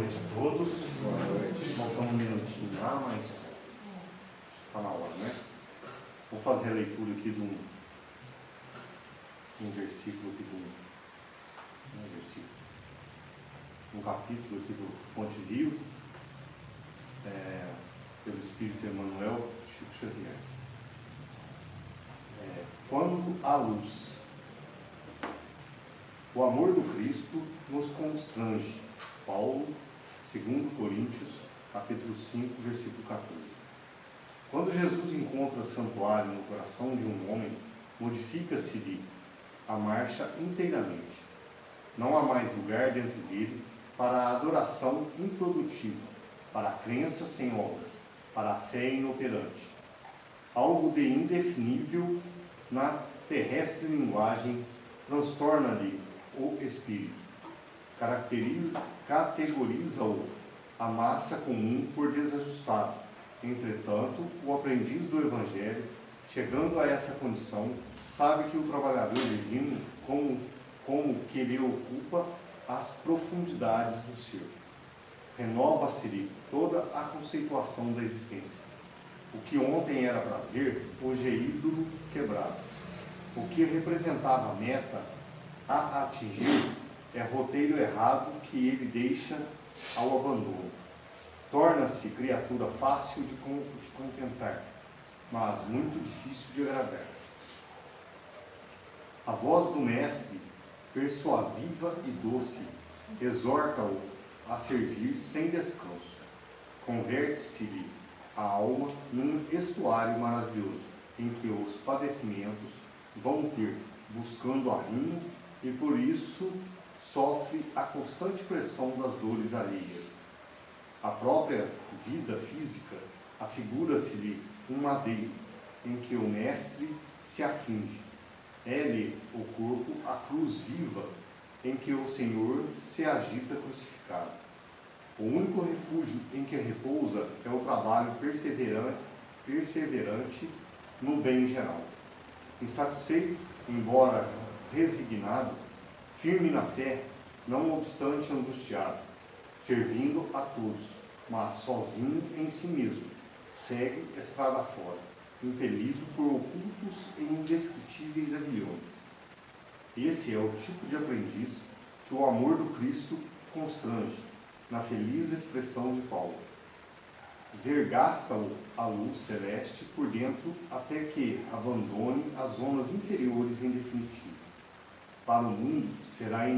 noite a todos. Boa noite. Faltamos um minutinho lá, mas está na hora, né? Vou fazer a leitura aqui de um versículo aqui um capítulo aqui do Ponte Vivo, pelo Espírito Emmanuel Chico Xavier. Quando a luz. O amor do Cristo nos constrange. Paulo, 2 Coríntios, capítulo 5, versículo 14. Quando Jesus encontra santuário no coração de um homem, modifica-se-lhe a marcha inteiramente. Não há mais lugar dentro dele para a adoração improdutiva, para a crença sem obras, para a fé inoperante. Algo de indefinível na terrestre linguagem transtorna-lhe o espírito, categoriza-o a massa comum por desajustado. Entretanto, o aprendiz do Evangelho, chegando a essa condição, sabe que o trabalhador divino, como que lhe ocupa as profundidades do ser. Renova-se-lhe toda a conceituação da existência. O que ontem era prazer, hoje é ídolo quebrado. O que representava a meta a atingir é roteiro errado que ele deixa ao abandono. Torna-se criatura fácil de contentar, mas muito difícil de agradar. A voz do Mestre, persuasiva e doce, exorta-o a servir sem descanso. Converte-se-lhe a alma num estuário maravilhoso, em que os padecimentos vão ter buscando arrimo e por isso sofre a constante pressão das dores alheias. A própria vida física afigura-se-lhe um madeiro em que o Mestre se afinge. É-lhe o corpo a cruz viva em que o Senhor se agita crucificado. O único refúgio em que repousa é o trabalho perseverante no bem geral. Insatisfeito, embora resignado, firme na fé, não obstante angustiado, servindo a todos, mas sozinho em si mesmo, segue estrada fora, impelido por ocultos e indescritíveis aguilhões. Esse é o tipo de aprendiz que o amor do Cristo constrange, na feliz expressão de Paulo. Vergasta-o a luz celeste por dentro até que abandone as zonas inferiores em definitivo. Para o mundo será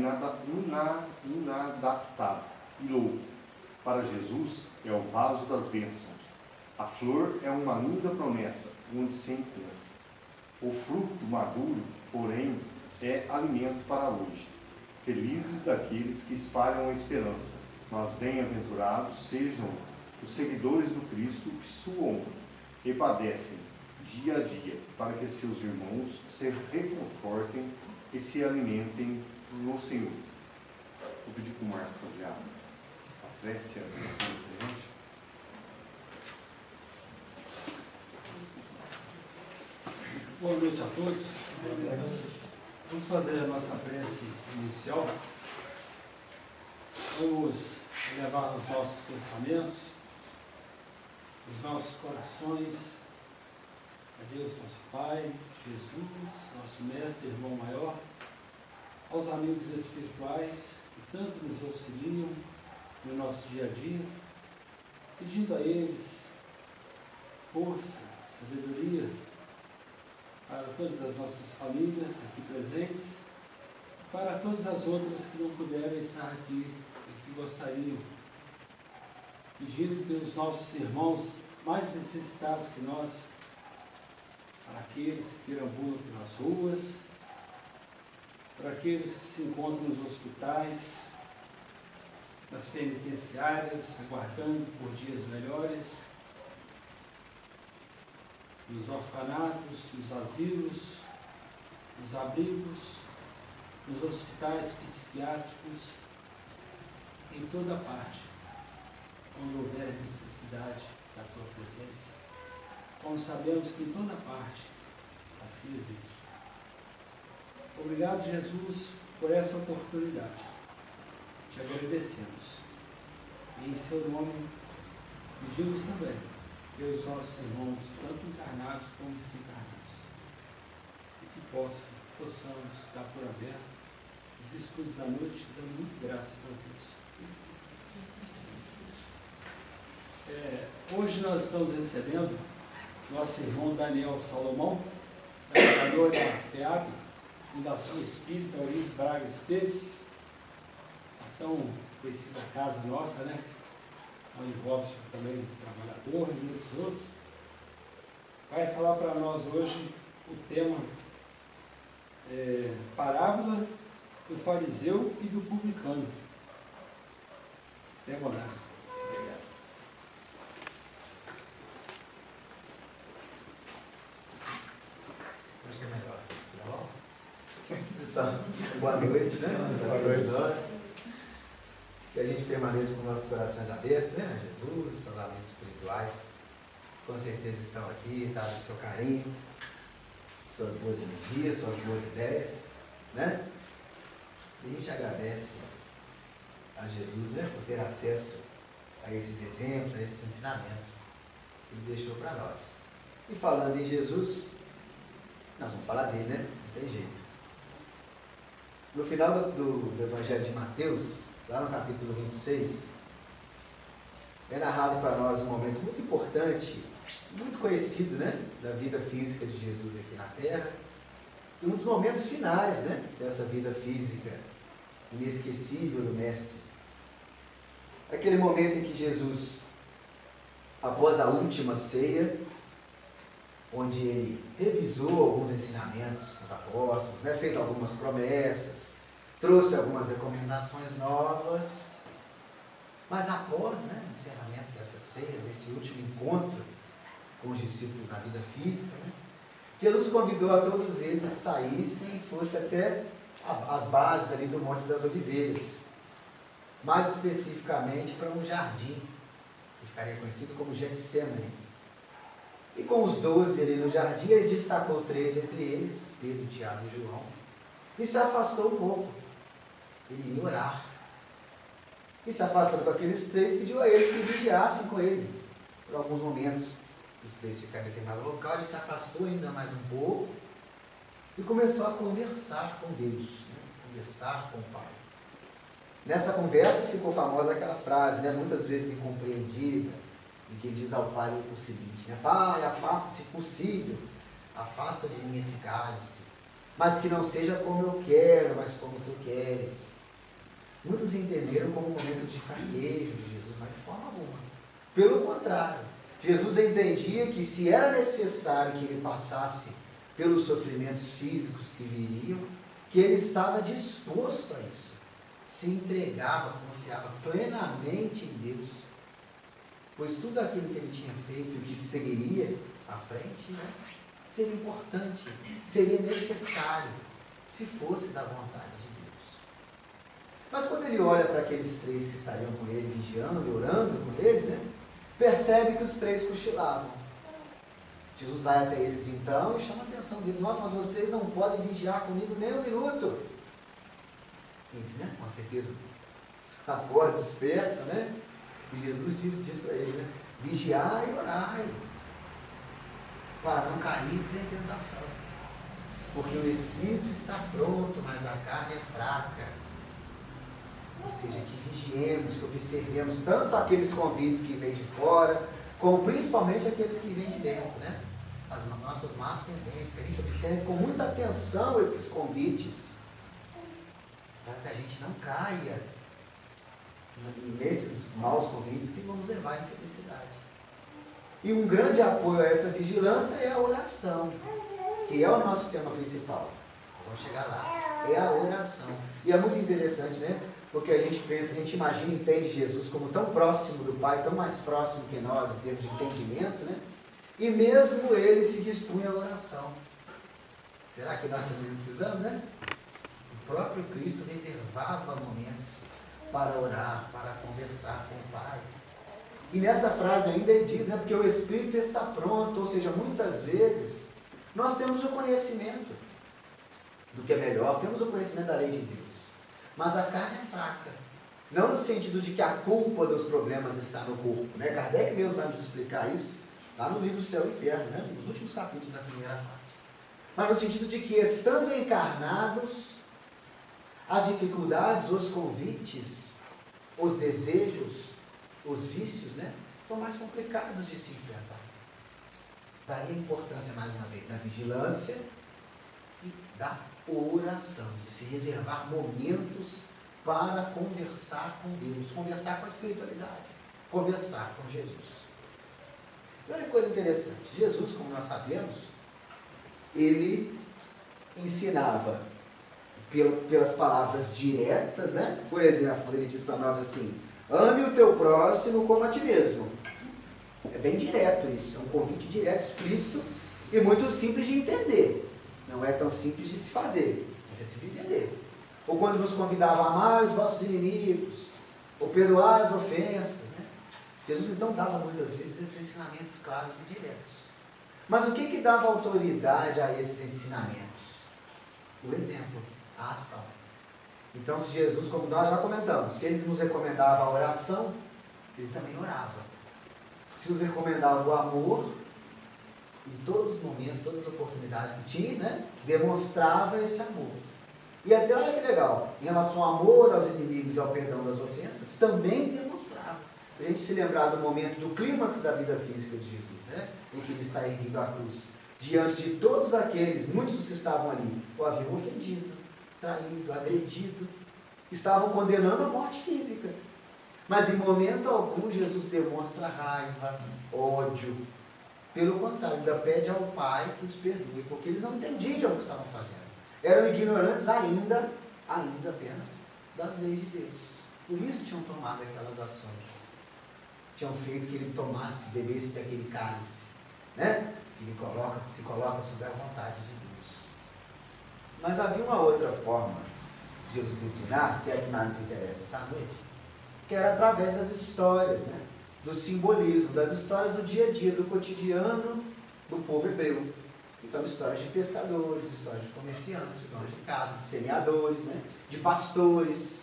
inadaptado e louco. Para Jesus é o vaso das bênçãos. A flor é uma linda promessa onde se encontra. O fruto maduro, porém, é alimento para hoje. Felizes daqueles que espalham a esperança, mas bem-aventurados sejam os seguidores do Cristo que suam e padecem dia a dia, para que seus irmãos se reconfortem e se alimentem no Senhor. Vou pedir para o Marcos fazer a prece, a oração da gente. Boa noite a todos. Vamos fazer a nossa prece inicial. Vamos elevar os nossos pensamentos, os nossos corações a Deus, nosso Pai, Jesus, nosso Mestre, Irmão Maior, aos amigos espirituais que tanto nos auxiliam no nosso dia a dia, pedindo a eles força, sabedoria para todas as nossas famílias aqui presentes, para todas as outras que não puderam estar aqui e que gostariam, pedindo pelos nossos irmãos mais necessitados que nós, para aqueles que perambulam pelas ruas, para aqueles que se encontram nos hospitais, nas penitenciárias, aguardando por dias melhores, nos orfanatos, nos asilos, nos abrigos, nos hospitais psiquiátricos, em toda parte, quando houver necessidade da tua presença, como sabemos que em toda parte assim existe. Obrigado, Jesus, por essa oportunidade. Te agradecemos. Em seu nome, pedimos também pelos nossos irmãos, tanto encarnados como desencarnados, e que possamos estar por aberto os escudos da noite, dando muito graças a Deus. Hoje nós estamos recebendo nosso irmão Daniel Salomão, fundador da FEAB, Fundação Espírita Aurílio Braga Esteves, a tão conhecida casa nossa, né? Onde o Robson também trabalhador e muitos outros, vai falar para nós hoje o tema parábola do fariseu e do publicano. Até agora. Obrigado. Acho que é melhor. Tá bom? Pessoal, boa noite, né? Boa noite. Nós. Que a gente permaneça com nossos corações abertos, né? Jesus, seus amigos espirituais, com certeza estão aqui, tá? Do seu carinho, suas boas energias, suas boas ideias, né? E a gente agradece a Jesus, né? Por ter acesso a esses exemplos, a esses ensinamentos que Ele deixou para nós. E falando em Jesus, nós vamos falar dele, né? Não tem jeito. No final do Evangelho de Mateus, lá no capítulo 26, é narrado para nós um momento muito importante, muito conhecido, né, da vida física de Jesus aqui na Terra, e um dos momentos finais, né, dessa vida física inesquecível do Mestre. Aquele momento em que Jesus, após a última ceia, onde ele revisou alguns ensinamentos com os apóstolos, né, fez algumas promessas, trouxe algumas recomendações novas, mas após, né, o encerramento dessa ceia, desse último encontro com os discípulos na vida física, né, Jesus convidou a todos eles a que saíssem e fossem até as bases ali do Monte das Oliveiras, mais especificamente para um jardim, que ficaria conhecido como Getsemane. E com os 12 ali no jardim, ele destacou 3 entre eles, Pedro, Tiago e João, e se afastou um pouco. Ele ia orar. E se afastando com aqueles 3, pediu a eles que vigiassem com ele por alguns momentos. Os 3 ficaram em determinado local, ele se afastou ainda mais um pouco e começou a conversar com Deus, né? Conversar com o Pai. Nessa conversa ficou famosa aquela frase, né? Muitas vezes incompreendida, em que ele diz ao Pai o seguinte, né? Pai, afasta-se possível, afasta de mim esse cálice, mas que não seja como eu quero, mas como tu queres. Muitos entenderam como um momento de fraquejo de Jesus, mas de forma alguma. Pelo contrário, Jesus entendia que se era necessário que ele passasse pelos sofrimentos físicos que viriam, que ele estava disposto a isso. Se entregava, confiava plenamente em Deus. Pois tudo aquilo que ele tinha feito e que seguiria à frente, né, seria importante, seria necessário, se fosse da vontade de Deus. Mas quando ele olha para aqueles 3 que estariam com ele, vigiando e orando com ele, né, percebe que os 3 cochilavam. Jesus vai até eles então e chama a atenção deles. Nossa, mas vocês não podem vigiar comigo nem um minuto. Eles, né, com certeza, acorda, desperta, né? E Jesus diz para ele, né, vigiai e orai, para não cair em tentação. Porque o espírito está pronto, mas a carne é fraca. Ou seja, que vigiemos, que observemos tanto aqueles convites que vêm de fora, como principalmente aqueles que vêm de dentro, né? As nossas más tendências, que a gente observe com muita atenção esses convites, para que a gente não caia nesses maus convites que vão nos levar à infelicidade. E um grande apoio a essa vigilância é a oração, que é o nosso tema principal. Vamos chegar lá. É a oração. E é muito interessante, né? Porque a gente pensa, a gente imagina e entende Jesus como tão próximo do Pai, tão mais próximo que nós em termos de entendimento, né? E mesmo ele se dispunha à oração. Será que nós também não precisamos, né? O próprio Cristo reservava momentos para orar, para conversar com o Pai. E nessa frase ainda ele diz, né? Porque o Espírito está pronto, ou seja, muitas vezes nós temos o conhecimento do que é melhor, temos o conhecimento da lei de Deus. Mas a carne é fraca. Não no sentido de que a culpa dos problemas está no corpo, né? Kardec mesmo vai nos explicar isso lá no livro Céu e Inferno, né? Nos últimos capítulos da primeira parte. Mas no sentido de que, estando encarnados, as dificuldades, os convites, os desejos, os vícios, né? São mais complicados de se enfrentar. Daí a importância, mais uma vez, da vigilância e da oração, de se reservar momentos para conversar com Deus, conversar com a espiritualidade, conversar com Jesus. E olha que coisa interessante, Jesus, como nós sabemos, ele ensinava pelas palavras diretas, né? Por exemplo, ele diz para nós assim: ame o teu próximo como a ti mesmo. É bem direto isso, é um convite direto, explícito e muito simples de entender. Não é tão simples de se fazer, mas é simples de entender. Ou quando nos convidava a amar os vossos inimigos, ou perdoar as ofensas, né? Jesus então dava muitas vezes esses ensinamentos claros e diretos. Mas o que dava autoridade a esses ensinamentos? O exemplo, a ação. Então, se Jesus, como nós já comentamos, se ele nos recomendava a oração, ele também orava. Se nos recomendava o amor, em todos os momentos, todas as oportunidades que tinha, né, demonstrava esse amor. E até, olha que legal, em relação ao amor aos inimigos e ao perdão das ofensas, também demonstrava. A gente se lembrar do momento do clímax da vida física de Jesus, né, em que ele está erguido à cruz, diante de todos aqueles, muitos dos que estavam ali, o haviam ofendido, traído, agredido, estavam condenando a morte física. Mas em momento algum Jesus demonstra raiva, ódio. Pelo contrário, ainda pede ao Pai que os perdoe, porque eles não entendiam o que estavam fazendo. Eram ignorantes ainda apenas das leis de Deus. Por isso tinham tomado aquelas ações. Tinham feito que ele tomasse, bebesse daquele cálice, né? Ele se coloca sob a vontade de Deus. Mas havia uma outra forma de Jesus ensinar, que é a que mais nos interessa essa noite, que era através das histórias, né? Do simbolismo, das histórias do dia a dia, do cotidiano do povo hebreu. Então, histórias de pescadores, histórias de comerciantes, de donos de casa, de semeadores, né? De pastores,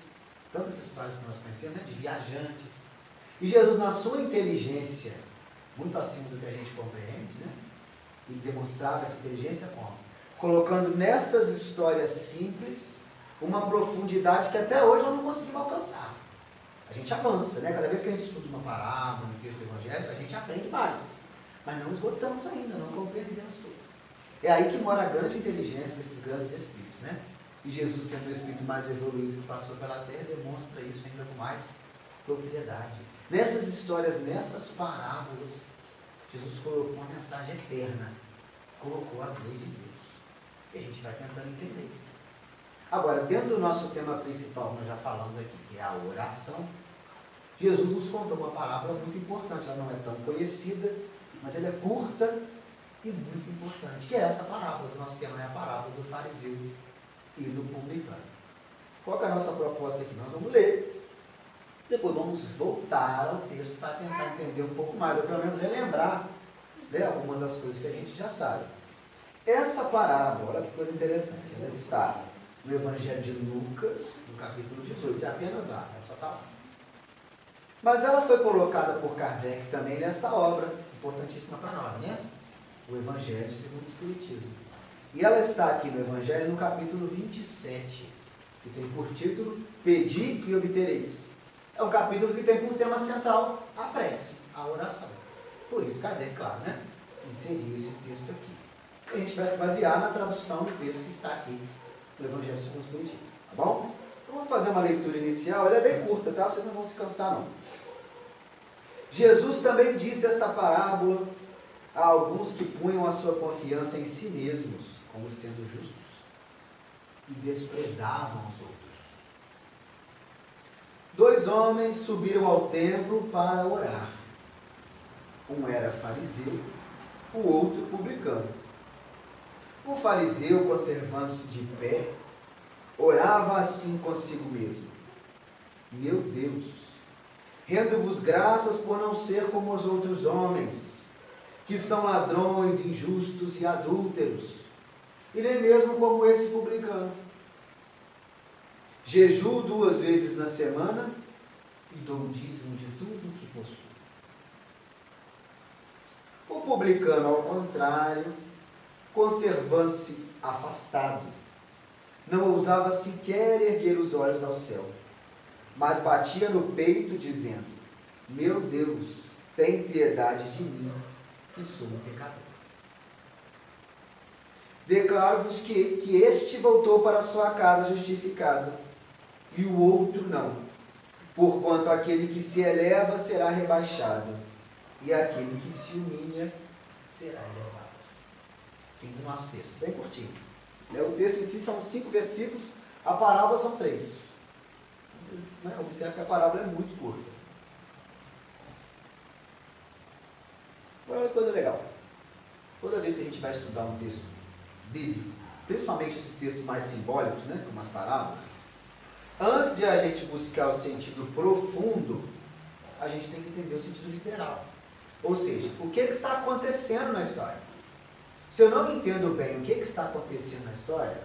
tantas histórias que nós conhecemos, né? De viajantes. E Jesus, na sua inteligência, muito acima do que a gente compreende, né? E demonstrava essa inteligência como? Colocando nessas histórias simples uma profundidade que até hoje nós não conseguimos alcançar. A gente avança, né? Cada vez que a gente estuda uma parábola, um texto evangélico, a gente aprende mais. Mas não esgotamos ainda, não compreendemos tudo. É aí que mora a grande inteligência desses grandes espíritos, né? E Jesus, sendo o espírito mais evoluído que passou pela terra, demonstra isso ainda com mais propriedade. Nessas histórias, nessas parábolas, Jesus colocou uma mensagem eterna, colocou as leis de Deus. E a gente vai tentando entender. Agora, dentro do nosso tema principal, nós já falamos aqui, que é a oração, Jesus nos contou uma parábola muito importante. Ela não é tão conhecida, mas ela é curta e muito importante, que é essa parábola. O nosso tema é a parábola do fariseu e do publicano. Qual que é a nossa proposta aqui? Nós vamos ler. Depois vamos voltar ao texto para tentar entender um pouco mais, ou pelo menos relembrar, né, algumas das coisas que a gente já sabe. Essa parábola, olha que coisa interessante, ela está no Evangelho de Lucas, no capítulo 18, é apenas lá, só está lá. Mas ela foi colocada por Kardec também nesta obra, importantíssima para nós, né? O Evangelho segundo o Espiritismo. E ela está aqui no Evangelho no capítulo 27, que tem por título Pedi e Obtereis. É um capítulo que tem por tema central a prece, a oração. Por isso Kardec, claro, né, inseriu esse texto aqui. E a gente vai se basear na tradução do texto que está aqui no Evangelho segundo o Espiritismo, tá bom? Então vamos fazer uma leitura inicial, ela é bem curta, tá? Vocês não vão se cansar não. Jesus também disse esta parábola a alguns que punham a sua confiança em si mesmos, como sendo justos, e desprezavam os outros. 2 homens subiram ao templo para orar. Um era fariseu, o outro publicano. O fariseu, conservando-se de pé, orava assim consigo mesmo: meu Deus, rendo-vos graças por não ser como os outros homens, que são ladrões, injustos e adúlteros, e nem mesmo como esse publicano. Jejuo 2 vezes na semana e dou o dízimo de tudo o que possuo. O publicano, ao contrário, conservando-se afastado, não ousava sequer erguer os olhos ao céu, mas batia no peito, dizendo: meu Deus, tem piedade de mim, que sou um pecador. Declaro-vos que este voltou para sua casa justificado, e o outro não. Porquanto aquele que se eleva será rebaixado, e aquele que se humilha será elevado. Fim do nosso texto, bem curtinho. O texto em si são 5 versículos, a parábola são 3. Vocês observam que a parábola é muito curta. Olha uma coisa legal. Toda vez que a gente vai estudar um texto bíblico, principalmente esses textos mais simbólicos, né, como as parábolas, antes de a gente buscar o sentido profundo, a gente tem que entender o sentido literal. Ou seja, o que está acontecendo na história. Se eu não entendo bem o que está acontecendo na história,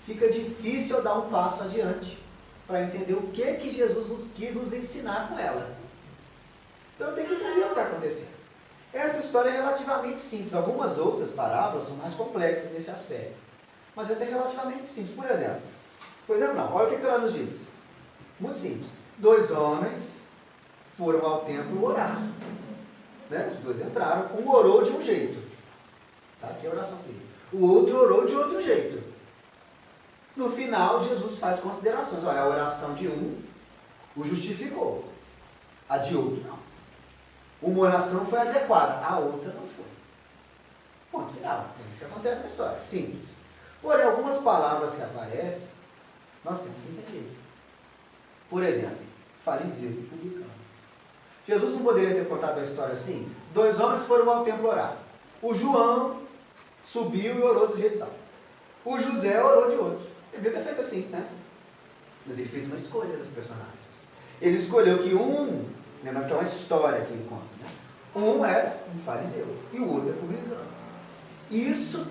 fica difícil eu dar um passo adiante para entender o que Jesus quis nos ensinar com ela. Então eu tenho que entender o que está acontecendo. Essa história é relativamente simples. Algumas outras parábolas são mais complexas nesse aspecto. Mas essa é relativamente simples. Por exemplo, não. Olha o que ela nos diz. Muito simples. 2 homens foram ao templo orar. Né? Os 2 entraram. Um orou de um jeito. Está aqui a oração dele. O outro orou de outro jeito. No final, Jesus faz considerações. Olha, a oração de um o justificou. A de outro não. Uma oração foi adequada, a outra não foi. Ponto final. Isso acontece na história. Simples. Porém, algumas palavras que aparecem, nós temos que entender. Por exemplo, fariseu e publicano. Jesus não poderia ter contado a história assim? 2 homens foram ao templo orar. O João subiu e orou do jeito tal. O José orou de outro. Ele poderia ter feito assim, né? Mas ele fez uma escolha dos personagens. Ele escolheu que lembrando que é uma história que ele conta, né? Um é um fariseu e o outro é publicano. Isso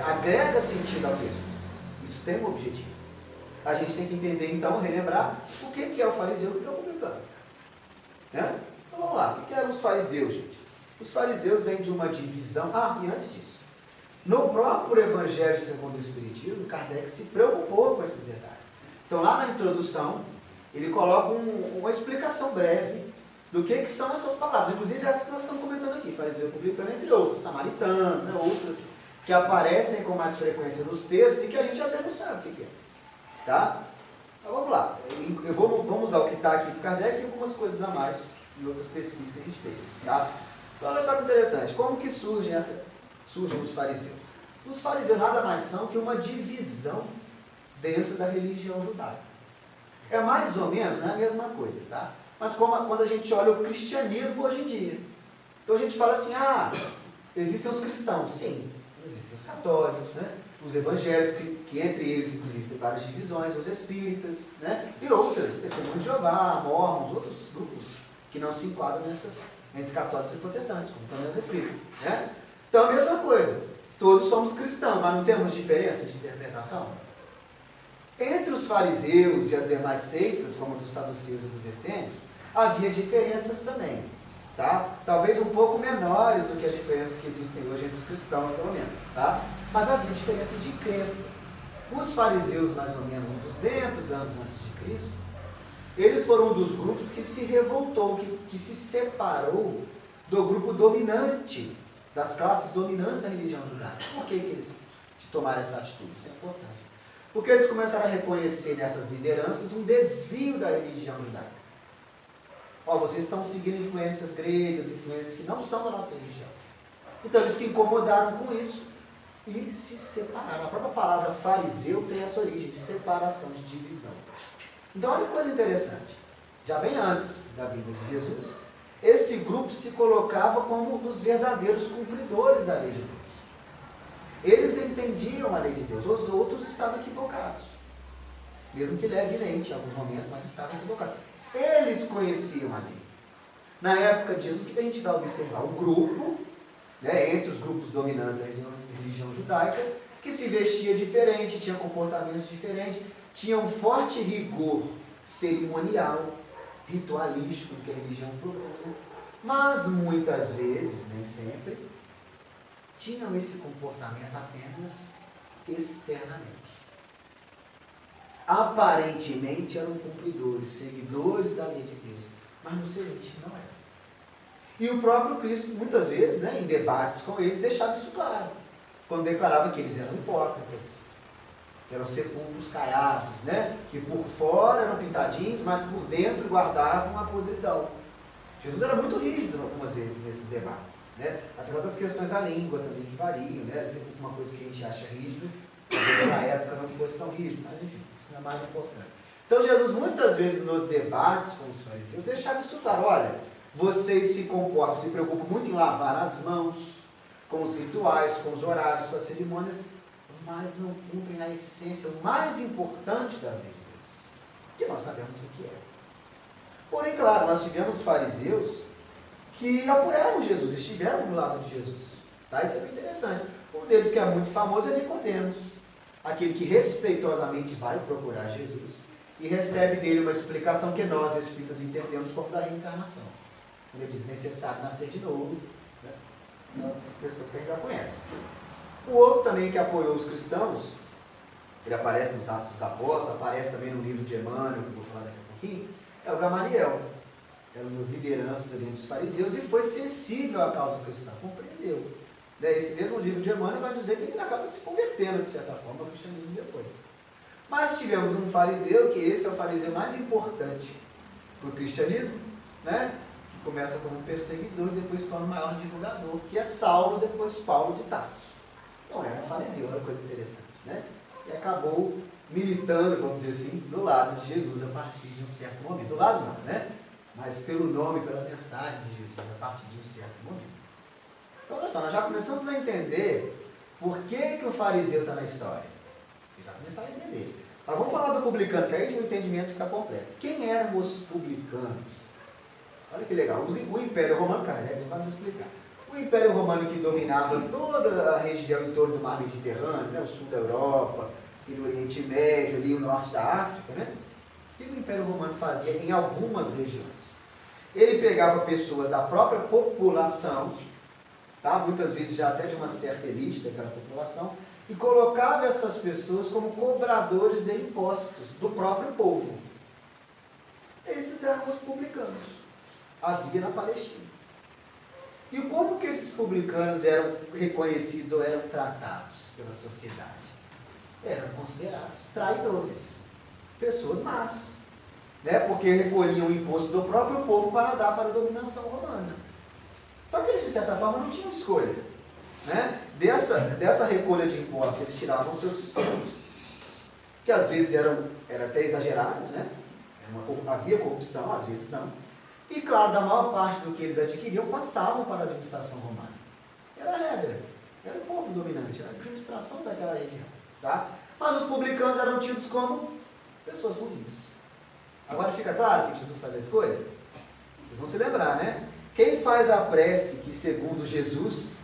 agrega sentido ao texto. Isso tem um objetivo. A gente tem que entender, então, relembrar o que é o fariseu e o que é o publicano. Né? Então vamos lá, o que eram os fariseus, gente? Os fariseus vêm de uma divisão. E antes disso, no próprio Evangelho segundo o Espiritismo, Kardec se preocupou com esses detalhes. Então, lá na introdução, ele coloca uma explicação breve do que são essas palavras, inclusive essas que nós estamos comentando aqui, fariseu, publicano, entre outros, samaritano, né, outras que aparecem com mais frequência nos textos e que a gente às vezes não sabe o que é. Tá? Então vamos lá, vamos usar o que está aqui para Kardec e algumas coisas a mais em outras pesquisas que a gente fez. Tá? Então olha só que interessante, como que surgem os fariseus? Os fariseus nada mais são que uma divisão dentro da religião judaica. É mais ou menos, não é a mesma coisa, tá? Mas quando a gente olha o cristianismo hoje em dia. Então a gente fala assim, existem os cristãos. Sim, existem os católicos, né? Os evangélicos, que entre eles, inclusive, tem várias divisões, os espíritas, né? E outras, Testemunho de Jeová, Mormons, outros grupos que não se enquadram entre católicos e protestantes, como também os espíritas, né? Então a mesma coisa. Todos somos cristãos, mas não temos diferença de interpretação? Entre os fariseus e as demais seitas, como dos saduceus e dos essênios, havia diferenças também, tá? Talvez um pouco menores do que as diferenças que existem hoje entre os cristãos, pelo menos, tá? Mas havia diferenças de crença. Os fariseus, mais ou menos 200 anos antes de Cristo, eles foram um dos grupos que se revoltou, que se separou do grupo dominante, das classes dominantes da religião judaica. Por que eles tomaram essa atitude? Isso é importante. Porque eles começaram a reconhecer nessas lideranças um desvio da religião judaica. Vocês estão seguindo influências gregas, influências que não são da nossa religião. Então eles se incomodaram com isso e se separaram. A própria palavra fariseu tem essa origem de separação, de divisão. Então olha que coisa interessante. Já bem antes da vinda de Jesus, esse grupo se colocava como os verdadeiros cumpridores da lei de Deus. Eles entendiam a lei de Deus, os outros estavam equivocados. Mesmo que levemente, em alguns momentos, mas estavam equivocados. Eles conheciam a lei. Na época de Jesus, o que a gente vai observar? Um grupo, né, entre os grupos dominantes da religião judaica, que se vestia diferente, tinha comportamentos diferentes, tinha um forte rigor cerimonial, ritualístico que a religião propõe, mas muitas vezes, nem sempre, tinham esse comportamento apenas externamente. Aparentemente eram cumpridores, seguidores da lei de Deus, mas no seu íntimo não eram. E o próprio Cristo, muitas vezes, em debates com eles, deixava isso claro, quando declarava que eles eram hipócritas, que eram sepulcros caiados, que por fora eram pintadinhos, mas por dentro guardavam a podridão. Jesus era muito rígido algumas vezes nesses debates, apesar das questões da língua também que variam, uma coisa que a gente acha rígido, talvez na época não fosse tão rígido, mas enfim, isso não é mais importante. Então Jesus muitas vezes nos debates com os fariseus deixava isso claro: olha, vocês se comportam, se preocupam muito em lavar as mãos, com os rituais, com os horários, com as cerimônias, mas não cumprem a essência, o mais importante da lei de Deus, que nós sabemos o que é. Porém, claro, nós tivemos fariseus que apoiaram Jesus, estiveram do lado de Jesus. Isso é bem interessante. Um deles, que é muito famoso, é Nicodemos, aquele que respeitosamente vai procurar Jesus e recebe dele uma explicação que nós, espíritas, entendemos como da reencarnação. Quando ele diz necessário nascer de novo, questões que a gente já conhece. O outro também que apoiou os cristãos, ele aparece nos Atos dos Apóstolos, aparece também no livro de Emmanuel, que eu vou falar daqui a pouquinho, é o Gamaliel. Era uma das lideranças ali dos fariseus e foi sensível à causa cristã, compreendeu. Esse mesmo livro de Emmanuel vai dizer que ele acaba se convertendo, de certa forma, ao cristianismo depois. Mas tivemos um fariseu, que esse é o fariseu mais importante para o cristianismo, que começa como perseguidor e depois torna o maior divulgador, que é Saulo, depois Paulo de Tarso. Não era um fariseu, era uma coisa interessante, E acabou militando, vamos dizer assim, do lado de Jesus a partir de um certo momento. Do lado não, mas pelo nome, pela mensagem de Jesus a partir de um certo momento. Então, olha só, nós já começamos a entender por que o fariseu está na história. Vocês já começaram a entender. Mas vamos falar do publicano, que aí o entendimento fica completo. Quem eram os publicanos? Olha que legal. O Império Romano, Kardec vai nos explicar. O Império Romano, que dominava toda a região em torno do mar Mediterrâneo, o sul da Europa, e no Oriente Médio, ali o norte da África, O que o Império Romano fazia em algumas regiões? Ele pegava pessoas da própria população, muitas vezes já até de uma certa elite daquela população, e colocava essas pessoas como cobradores de impostos do próprio povo. Esses eram os publicanos. Havia na Palestina. E como que esses publicanos eram reconhecidos ou eram tratados pela sociedade? Eram considerados traidores, pessoas más, porque recolhiam o imposto do próprio povo para dar para a dominação romana. Só que eles, de certa forma, não tinham escolha. Dessa recolha de impostos, eles tiravam o seu sustento, que às vezes era até exagerado, havia corrupção, às vezes não. E claro, da maior parte do que eles adquiriam, passavam para a administração romana. Era a regra, era o povo dominante, era a administração daquela região. Mas os publicanos eram tidos como pessoas ruins. Agora fica claro que Jesus faz a escolha? Vocês vão se lembrar, Quem faz a prece que, segundo Jesus,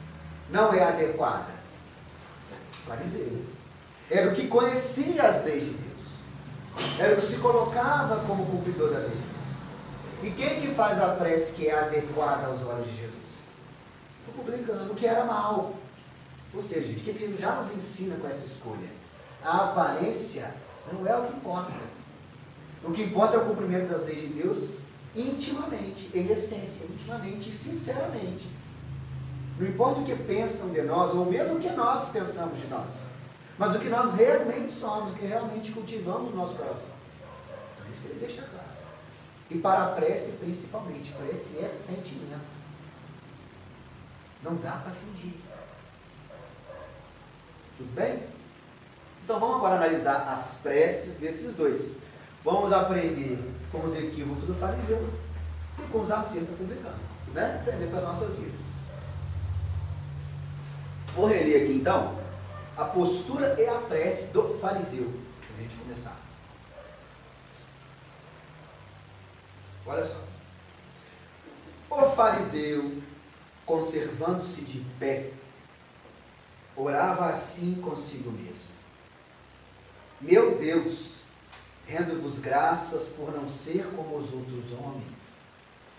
não é adequada? O fariseu. Era o que conhecia as leis de Deus. Era o que se colocava como cumpridor da lei de Deus. E quem que faz a prece que é adequada aos olhos de Jesus? O publicano, que era mau. Ou seja, gente, o que ele já nos ensina com essa escolha? A aparência não é o que importa. O que importa é o cumprimento das leis de Deus intimamente, em essência, intimamente e sinceramente. Não importa o que pensam de nós, ou mesmo o que nós pensamos de nós, mas o que nós realmente somos, o que realmente cultivamos no nosso coração. Então isso que ele deixa claro. E para a prece, principalmente, prece é sentimento. Não dá para fingir. Tudo bem? Então vamos agora analisar as preces desses dois. Vamos aprender com os equívocos do fariseu e com os acertos do publicano. Aprender para as nossas vidas. Vou reler aqui então a postura e a prece do fariseu, para a gente começar. Olha só. O fariseu, conservando-se de pé, orava assim consigo mesmo: meu Deus, Rendo-vos graças por não ser como os outros homens,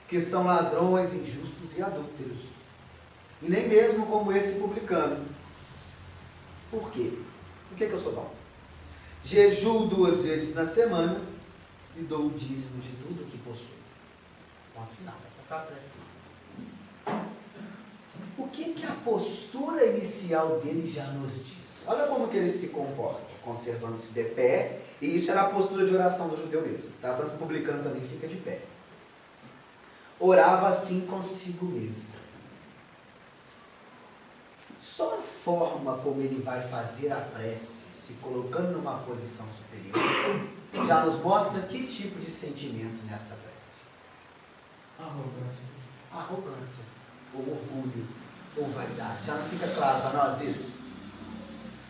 que são ladrões, injustos e adúlteros, e nem mesmo como esse publicano. Por quê? Por que eu sou bom? Jejuo 2 vezes na semana e dou o dízimo de tudo que possuo. Ponto final. Essa frase parece que... O que a postura inicial dele já nos diz? Olha como que ele se comporta, conservando-se de pé, e isso era a postura de oração do judeu mesmo. Tá? Tanto que o publicano também fica de pé. Orava assim consigo mesmo. Só a forma como ele vai fazer a prece, se colocando numa posição superior, já nos mostra que tipo de sentimento nessa prece. Arrogância, ou orgulho, ou vaidade. Já não fica claro para nós isso?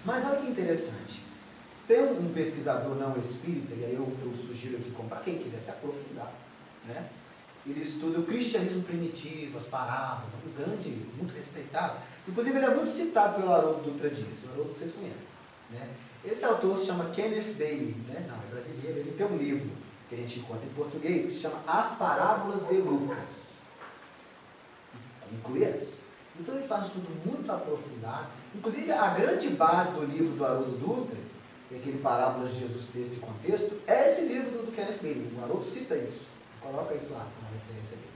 Mas olha que interessante. Tem um pesquisador não espírita, e aí eu sugiro aqui para quem quiser se aprofundar, né? Ele estuda o cristianismo primitivo, as parábolas, um grande, muito respeitado. Inclusive ele é muito citado pelo Haroldo Dutra Dias, o Haroldo vocês conhecem, né? Esse autor se chama Kenneth Bailey, né? Não, é brasileiro. Ele tem um livro que a gente encontra em português que se chama As Parábolas de Lucas. Inclui essa. Então ele faz um estudo muito aprofundado. Inclusive a grande base do livro do Haroldo Dutra, aquele Parábolas de Jesus, Texto e Contexto, é esse livro do Kenneth Bailey. O Haroldo cita isso. Coloca isso lá como referência dele.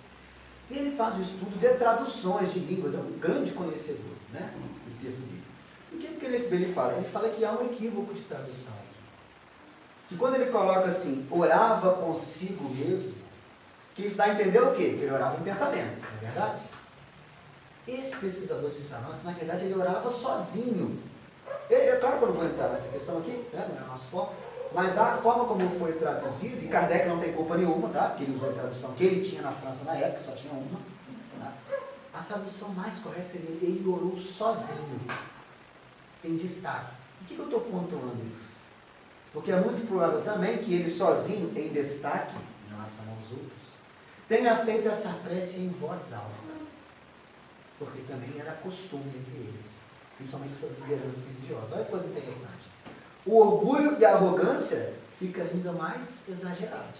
E ele faz o estudo de traduções de línguas, é um grande conhecedor, né, do texto dele. E o que ele fala? Ele fala que há um equívoco de tradução. Que quando ele coloca assim, orava consigo mesmo, que isso dá a entender o quê? Que ele orava em pensamento, não é verdade? Esse pesquisador disse para nós que, na verdade, ele orava sozinho. É claro que eu não vou entrar nessa questão aqui, né, não é o nosso foco, mas a forma como foi traduzido, e Kardec não tem culpa nenhuma, tá? Porque ele usou a tradução que ele tinha na França na época, só tinha uma. Tá? A tradução mais correta seria ele orou sozinho, em destaque. Por que eu estou pontuando isso? Porque é muito provável também que ele sozinho, em destaque, em relação aos outros, tenha feito essa prece em voz alta. Porque também era costume entre eles, principalmente essas lideranças religiosas. Olha que coisa interessante. O orgulho e a arrogância ficam ainda mais exagerados.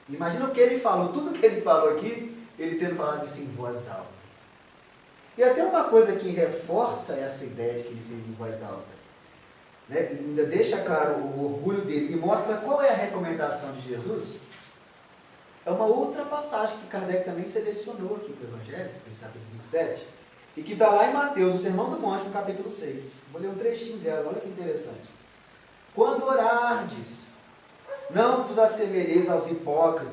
Imagina o que ele falou, tudo que ele falou aqui, ele tendo falado isso em voz alta. E até uma coisa que reforça essa ideia de que ele fez em voz alta, né? E ainda deixa claro o orgulho dele e mostra qual é a recomendação de Jesus, é uma outra passagem que Kardec também selecionou aqui para o Evangelho, nesse capítulo 27, e que está lá em Mateus, no Sermão do Monte, no capítulo 6. Vou ler um trechinho dela, olha que interessante. Quando orardes, não vos assemelheis aos hipócritas,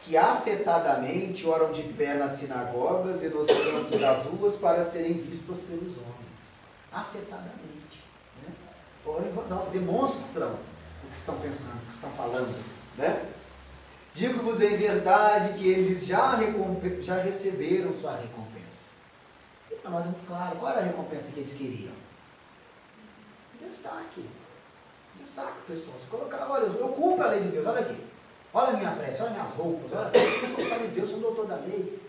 que afetadamente oram de pé nas sinagogas e nos cantos das ruas para serem vistos pelos homens. Afetadamente. Né? Oram em voz alta, demonstram o que estão pensando, o que estão falando. Né? Digo-vos em verdade que eles já receberam sua recompensa. E para nós é muito claro, qual era a recompensa que eles queriam? Destaque. Destaque, pessoal. Se colocar, olha, eu cumpro a lei de Deus, olha aqui. Olha a minha prece, olha minhas roupas, olha, eu sou fariseu, eu sou doutor da lei.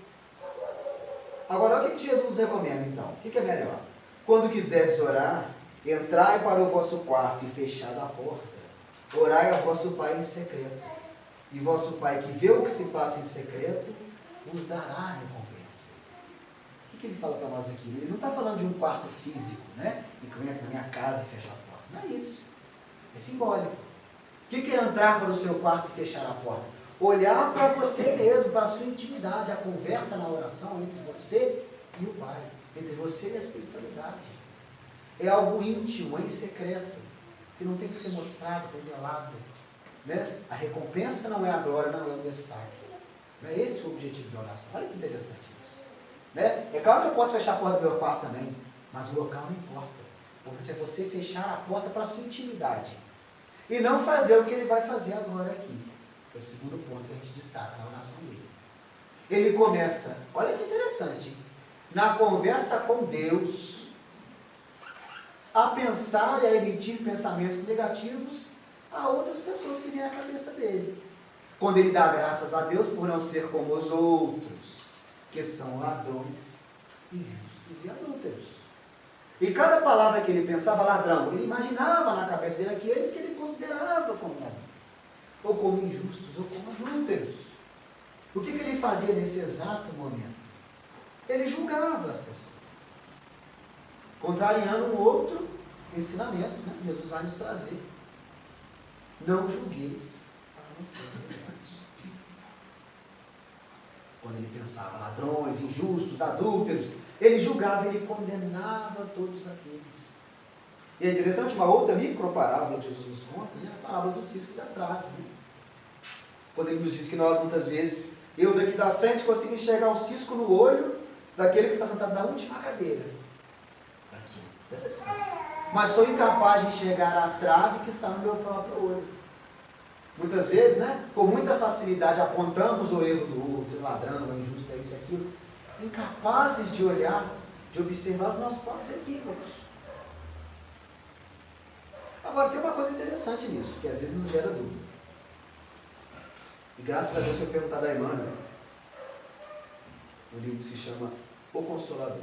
Agora, olha o que Jesus nos recomenda, então. O que é melhor? Quando quiserdes orar, entrai para o vosso quarto e fechai a porta. Orai a vosso Pai em secreto. E vosso Pai, que vê o que se passa em secreto, vos dará a recompensa. O que ele fala para nós aqui? Ele não está falando de um quarto físico, né? E que eu entro na minha casa e fecho a porta. Não é isso. É simbólico. O que é entrar para o seu quarto e fechar a porta? Olhar para você mesmo, para a sua intimidade, a conversa na oração entre você e o Pai, entre você e a espiritualidade. É algo íntimo, em secreto, que não tem que ser mostrado, revelado. Né? A recompensa não é a glória, não é o destaque. Não é esse o objetivo da oração. Olha que interessante isso. Né? É claro que eu posso fechar a porta do meu quarto também, mas o local não importa. O importante é você fechar a porta para a sua intimidade. E não fazer o que ele vai fazer agora aqui. É o segundo ponto que a gente destaca na oração dele. Ele começa, olha que interessante, na conversa com Deus, a pensar e a emitir pensamentos negativos a outras pessoas que vêm à cabeça dele. Quando ele dá graças a Deus por não ser como os outros, que são ladrões, injustos e adúlteros. E cada palavra que ele pensava, ladrão, ele imaginava na cabeça dele aqueles que ele considerava como ladrões, ou como injustos, ou como adúlteros. O que ele fazia nesse exato momento? Ele julgava as pessoas, contrariando um outro ensinamento, né? Jesus vai nos trazer. Não julgueis para não serem julgados. Quando ele pensava ladrões, injustos, adúlteros, ele julgava, ele condenava todos aqueles. E é interessante, uma outra microparábola que Jesus nos conta, né? A parábola do cisco da trave. Né? Quando ele nos diz que nós, muitas vezes, eu daqui da frente consigo enxergar um cisco no olho daquele que está sentado na última cadeira. Aqui, dessa distância. Mas sou incapaz de enxergar a trave que está no meu próprio olho. Muitas vezes, né, com muita facilidade, apontamos o erro do outro, ladrão, injusto, é isso e aquilo, incapazes de olhar, de observar os nossos próprios equívocos. Agora, tem uma coisa interessante nisso, que às vezes nos gera dúvida. E graças a Deus foi perguntado a Emmanuel, um livro que se chama O Consolador,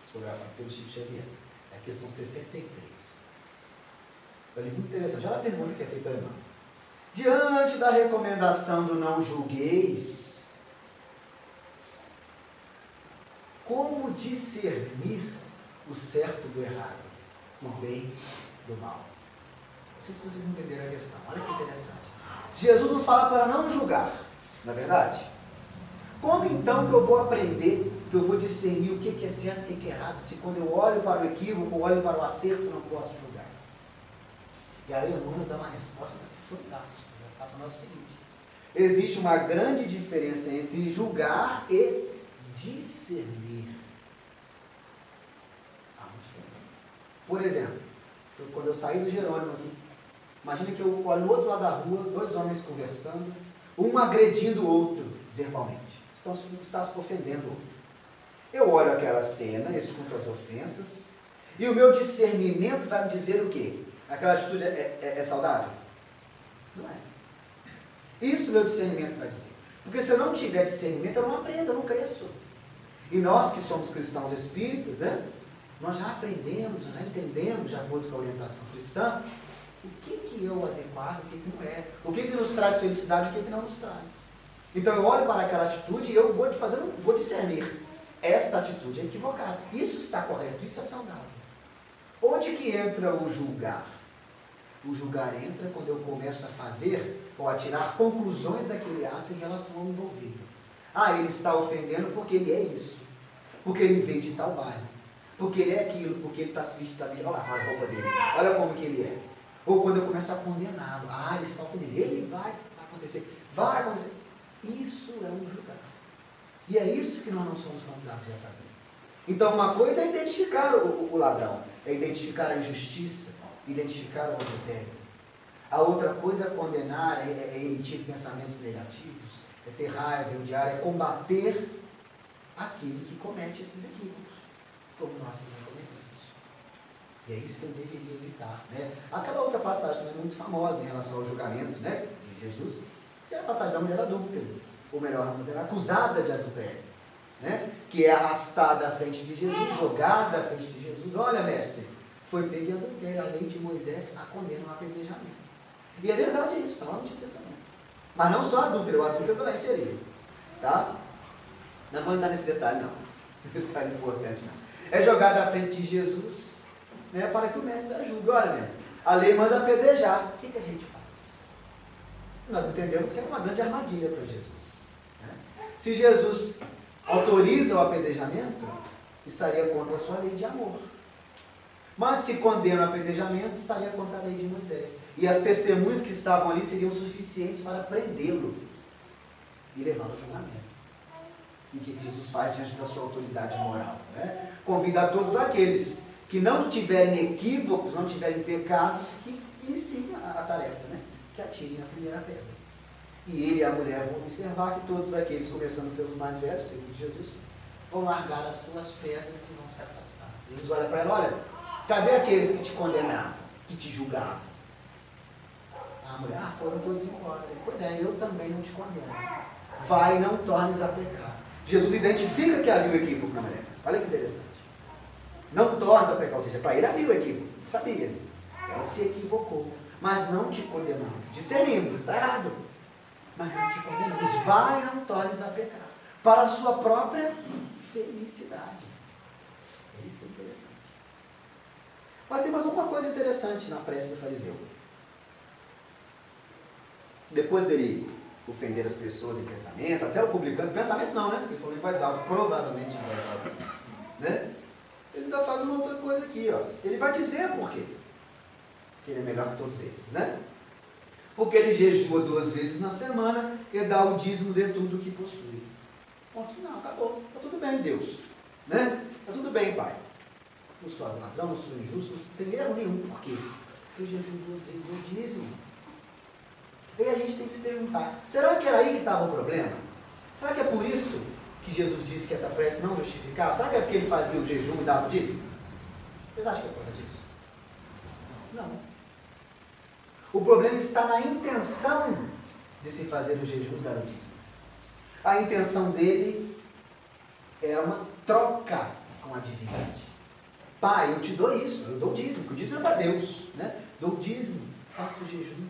psicografado pelo Chico Xavier. É a questão 63. É um livro muito interessante. Olha a pergunta que é feita a Emmanuel. Diante da recomendação do não julgueis, como discernir o certo do errado, o bem do mal? Não sei se vocês entenderam a questão. Olha que interessante. Jesus nos fala para não julgar, não é verdade? Como então que eu vou aprender, que eu vou discernir o que é certo e o que é errado, se quando eu olho para o equívoco, olho para o acerto, não posso julgar? E aí Emmanuel dá uma resposta fantástica. Vai para nós o seguinte: existe uma grande diferença entre julgar e discernir. Há uma diferença. Por exemplo, quando eu saí do Jerônimo aqui, imagina que eu olho no outro lado da rua, dois homens conversando, um agredindo o outro verbalmente. Está se ofendendo o outro. Eu olho aquela cena, escuto as ofensas, e o meu discernimento vai me dizer o quê? Aquela atitude é saudável? Não é. Isso meu discernimento vai dizer. Porque se eu não tiver discernimento, eu não aprendo, eu não cresço. E nós que somos cristãos espíritas, né? Nós já aprendemos, já entendemos, de acordo com a orientação cristã, o que é o adequado, o que não é. O que nos traz felicidade e o que não nos traz. Então eu olho para aquela atitude e eu vou discernir. Esta atitude é equivocada. Isso está correto, isso é saudável. Onde que entra o julgar? O julgar entra quando eu começo a fazer ou a tirar conclusões daquele ato em relação ao envolvido. Ah, ele está ofendendo porque ele é isso. Porque ele veio de tal bairro. Porque ele é aquilo, porque ele está se vestindo, olha lá, olha a roupa dele. Olha como que ele é. Ou quando eu começo a condená-lo. Ah, ele está ofendendo. Ele vai acontecer. Vai acontecer. Isso é um julgar. E é isso que nós não somos convidados a fazer. Então, uma coisa é identificar o ladrão. É identificar a injustiça. Identificar o adultério. A outra coisa é condenar, é emitir pensamentos negativos, é ter raiva, é odiar, é combater aquele que comete esses equívocos, como nós também cometemos. E é isso que eu deveria evitar. Né? Aquela outra passagem também muito famosa em relação ao julgamento, né, de Jesus, que é a passagem da mulher adúltera, ou melhor, a mulher acusada de adultério, né, que é arrastada à frente de Jesus, jogada à frente de Jesus. Olha, mestre, foi pego em adultério, a lei de Moisés a condena ao apedrejamento. E é verdade isso, está lá no Antigo Testamento. Mas não só adúltero, o adúltero também seria. Tá? Não vou entrar nesse detalhe, não. Esse detalhe é importante, não. É jogado à frente de Jesus, né, para que o mestre a julgue. Olha, mestre, a lei manda apedrejar. O que a gente faz? Nós entendemos que é uma grande armadilha para Jesus. Né? Se Jesus autoriza o apedrejamento, estaria contra a sua lei de amor. Mas se condena o apedrejamento, estaria contra a lei de Moisés. E as testemunhas que estavam ali seriam suficientes para prendê-lo e levá-lo ao julgamento. E o que Jesus faz diante da sua autoridade moral? Né? Convida a todos aqueles que não tiverem equívocos, não tiverem pecados, que iniciem a tarefa, né? Que atirem a primeira pedra. E ele e a mulher vão observar que todos aqueles, começando pelos mais velhos, segundo Jesus, vão largar as suas pedras e vão se afastar. Jesus olha para ela, olha, cadê aqueles que te condenavam, que te julgavam? A mulher, foram todos embora. Pois é, eu também não te condeno. Vai e não tornes a pecar. Jesus identifica que havia um equívoco na mulher. Olha que interessante. Não tornes a pecar. Ou seja, para ele havia o equívoco. Sabia. Ela se equivocou. Mas não te condenamos. Discernimos, está errado. Mas não te condenamos. Vai e não tornes a pecar. Para a sua própria felicidade. Isso é interessante. Mas tem mais uma coisa interessante na prece do fariseu. Depois dele ofender as pessoas em pensamento, até o publicano, pensamento não, né? Ele falou em voz alta, provavelmente em voz alta. Né? Ele ainda faz uma outra coisa aqui, ó. Ele vai dizer por quê. Que ele é melhor que todos esses, né? Porque ele jejua 2 vezes na semana e dá o dízimo de tudo que possui. Ponto final, acabou. Está tudo bem, Deus. Né? Está tudo bem, Pai. Não sou ladrão, não sou injusto, não tem erro nenhum. Por quê? Porque eu jejuo 2 vezes no dízimo. E aí a gente tem que se perguntar, será que era aí que estava o problema? Será que é por isso que Jesus disse que essa prece não justificava? Será que é porque ele fazia o jejum e dava o dízimo? Vocês acham que é por causa disso? Não. O problema está na intenção de se fazer o jejum e dar o dízimo. A intenção dele é uma troca com a divindade. Pai, eu te dou isso, eu dou o dízimo, porque o dízimo é para Deus. Né? Dou o dízimo, faço o jejum,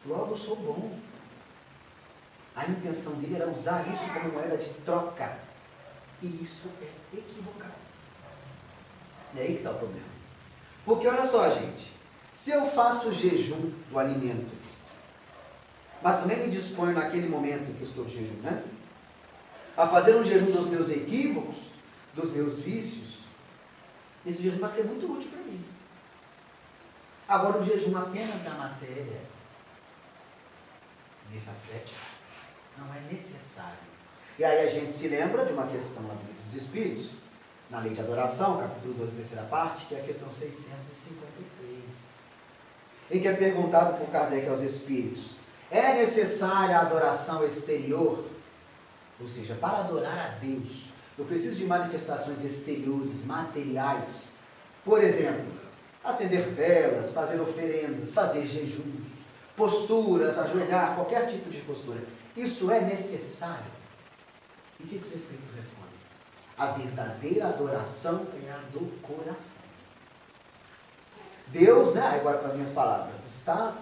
logo eu sou bom. A intenção dele era usar isso como moeda de troca. E isso é equivocado. É aí que está o problema. Porque olha só, gente, se eu faço o jejum do alimento, mas também me disponho naquele momento que eu estou de jejum, né? A fazer um jejum dos meus equívocos, dos meus vícios, esse jejum vai ser muito útil para mim. Agora, o jejum apenas da matéria, nesse aspecto, não é necessário. E aí a gente se lembra de uma questão lá do Livro dos Espíritos, na Lei de Adoração, capítulo 2, terceira parte, que é a questão 653, em que é perguntado por Kardec aos Espíritos, é necessária a adoração exterior? Ou seja, para adorar a Deus, eu preciso de manifestações exteriores, materiais. Por exemplo, acender velas, fazer oferendas, fazer jejuns, posturas, ajoelhar, qualquer tipo de postura. Isso é necessário? E o que os Espíritos respondem? A verdadeira adoração é a do coração. Deus, né, agora com as minhas palavras, está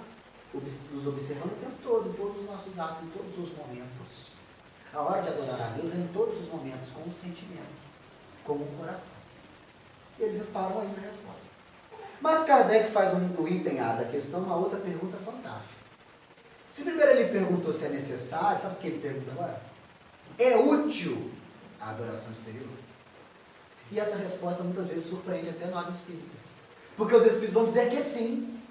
nos observando o tempo todo, em todos os nossos atos, em todos os momentos. A hora de adorar a Deus é em todos os momentos, com o sentimento, com o coração. E eles param aí na resposta. Mas Kardec faz no item A da questão uma outra pergunta fantástica. Se primeiro ele perguntou se é necessário, sabe o que ele pergunta agora? É útil a adoração exterior? E essa resposta muitas vezes surpreende até nós espíritas. Porque os espíritos vão dizer que sim.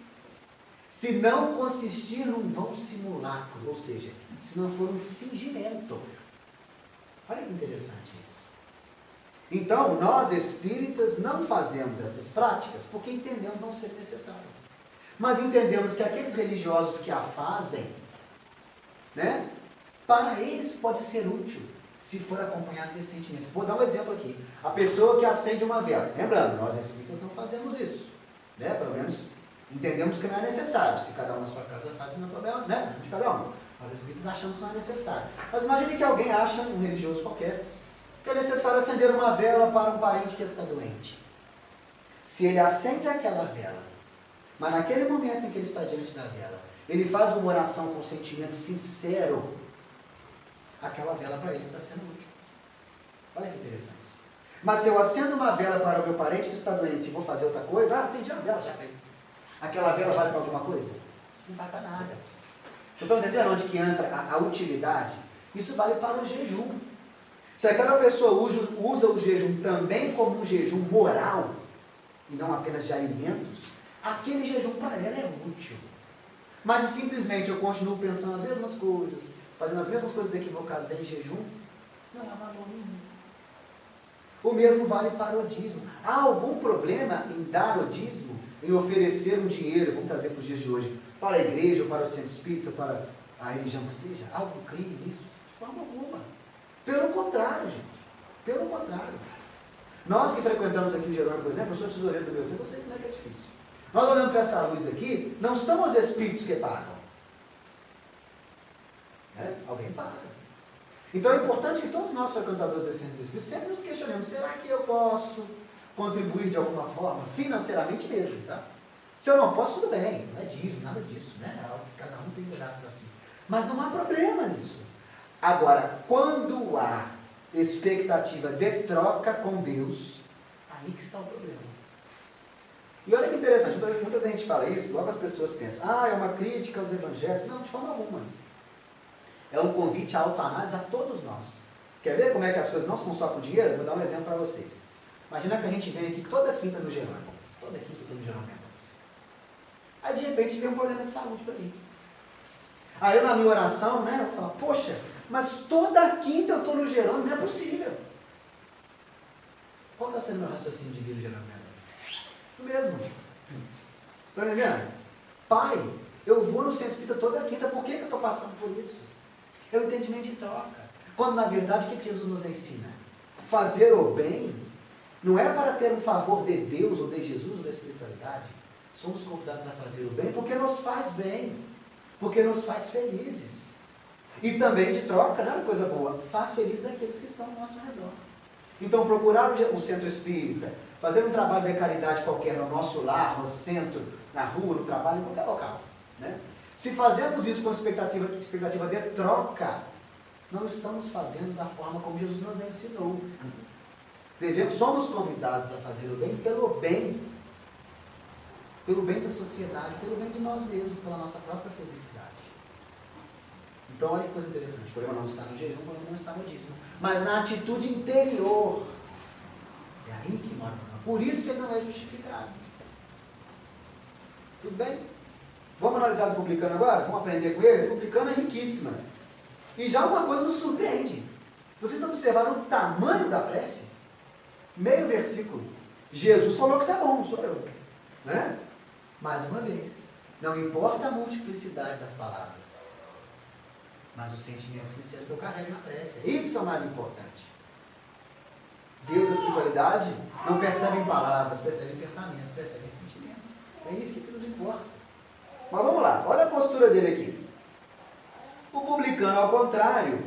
Se não consistir num vão simulacro, ou seja, se não for um fingimento. Olha que interessante isso. Então, nós espíritas não fazemos essas práticas porque entendemos não ser necessário. Mas entendemos que aqueles religiosos que a fazem, né, para eles pode ser útil, se for acompanhado desse sentimento. Vou dar um exemplo aqui. A pessoa que acende uma vela. Lembrando, nós espíritas não fazemos isso. Né? Pelo menos entendemos que não é necessário. Se cada um na sua casa faz, não é problema, né? De cada um. Nós espíritas achamos que não é necessário. Mas imagine que alguém acha, um religioso qualquer, que é necessário acender uma vela para um parente que está doente. Se ele acende aquela vela, mas naquele momento em que ele está diante da vela, ele faz uma oração com um sentimento sincero, aquela vela para ele está sendo útil. Olha que interessante. Mas se eu acendo uma vela para o meu parente que está doente e vou fazer outra coisa, acendi a vela, já caiu. Aquela vela vale para alguma coisa? Não vai para nada. Estão entendendo onde que entra a utilidade? Isso vale para o jejum. Se aquela pessoa usa o jejum também como um jejum moral, e não apenas de alimentos, aquele jejum para ela é útil. Mas se simplesmente eu continuo pensando as mesmas coisas, fazendo as mesmas coisas equivocadas em jejum, não há valor nenhum. O mesmo vale para o dízimo. Há algum problema em dar o dízimo, em oferecer um dinheiro, vamos trazer para os dias de hoje, para a igreja, ou para o centro espírita, para a religião que seja? Há algum crime nisso? De forma alguma. Pelo contrário, gente. Pelo contrário. Nós que frequentamos aqui o Jerônimo, por exemplo, eu sou tesoureiro do meu centro, eu sei como é que é difícil. Nós olhando para essa luz aqui, não são os espíritos que pagam. Né? Alguém paga. Então é importante que todos nós frequentadores desses centros espíritas sempre nos questionemos, será que eu posso contribuir de alguma forma, financeiramente mesmo, tá? Se eu não posso, tudo bem, não é dízimo, nada disso, né? É algo que cada um tem que olhar para si. Mas não há problema nisso. Agora, quando há expectativa de troca com Deus, aí que está o problema. E olha que interessante, muita gente fala isso, logo as pessoas pensam, é uma crítica aos evangelhos. Não, de forma alguma. É um convite à autoanálise a todos nós. Quer ver como é que as coisas não são só com dinheiro? Vou dar um exemplo para vocês. Imagina que a gente vem aqui toda quinta no Jerônimo. Toda quinta tem no Jerônimo. Aí de repente vem um problema de saúde para mim. Aí eu na minha oração, né, eu vou falar, poxa, mas toda quinta eu estou no Jerônimo, não é possível. Qual está sendo o meu raciocínio de vir no Jerônimo? Isso mesmo. Estão entendendo? Pai, eu vou no centro espírita toda quinta, por que eu estou passando por isso? É o entendimento de troca. Quando na verdade o que Jesus nos ensina? Fazer o bem não é para ter um favor de Deus ou de Jesus ou da espiritualidade. Somos convidados a fazer o bem porque nos faz bem, porque nos faz felizes. E também de troca, não é uma coisa boa, faz felizes aqueles que estão ao nosso redor. Então procurar o centro espírita, fazer um trabalho de caridade qualquer no nosso lar, no centro, na rua, no trabalho, em qualquer local. Né? Se fazemos isso com expectativa de troca, não estamos fazendo da forma como Jesus nos ensinou. Somos convidados a fazer o bem pelo bem da sociedade, pelo bem de nós mesmos, pela nossa própria felicidade. Então olha que coisa interessante, o problema não está no jejum, o problema não está no dízimo, mas na atitude interior. É aí que mora o problema. Por isso ele não é justificado. Tudo bem? Vamos analisar o publicano agora? Vamos aprender com ele? O publicano é riquíssima. E já uma coisa nos surpreende. Vocês observaram o tamanho da prece? Meio versículo. Jesus falou que está bom, não sou eu. Né? Mais uma vez. Não importa a multiplicidade das palavras, mas o sentimento sincero que eu carrego na prece. É isso que é o mais importante. Deus e a espiritualidade não percebem palavras, percebem pensamentos, percebem sentimentos. É isso que nos importa. Mas vamos lá, olha a postura dele aqui. O publicano, ao contrário,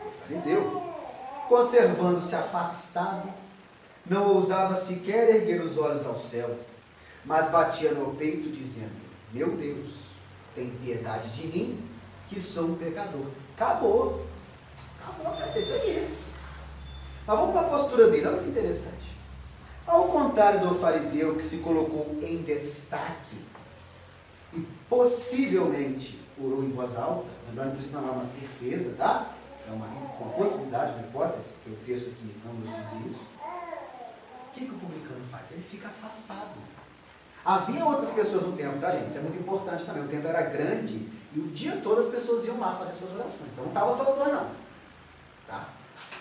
o fariseu, conservando-se afastado, não ousava sequer erguer os olhos ao céu, mas batia no peito dizendo, meu Deus, tem piedade de mim, que sou um pecador. Acabou, é isso aí. Mas vamos para a postura dele, olha que interessante. Ao contrário do fariseu que se colocou em destaque e possivelmente orou em voz alta, lembrando que isso não é uma certeza, tá? É uma possibilidade, uma hipótese, que o texto aqui não nos diz isso. O que o publicano faz? Ele fica afastado. Havia outras pessoas no templo, tá, gente? Isso é muito importante também. O templo era grande e o dia todo as pessoas iam lá fazer suas orações. Então não estava só o autor, não. Tá?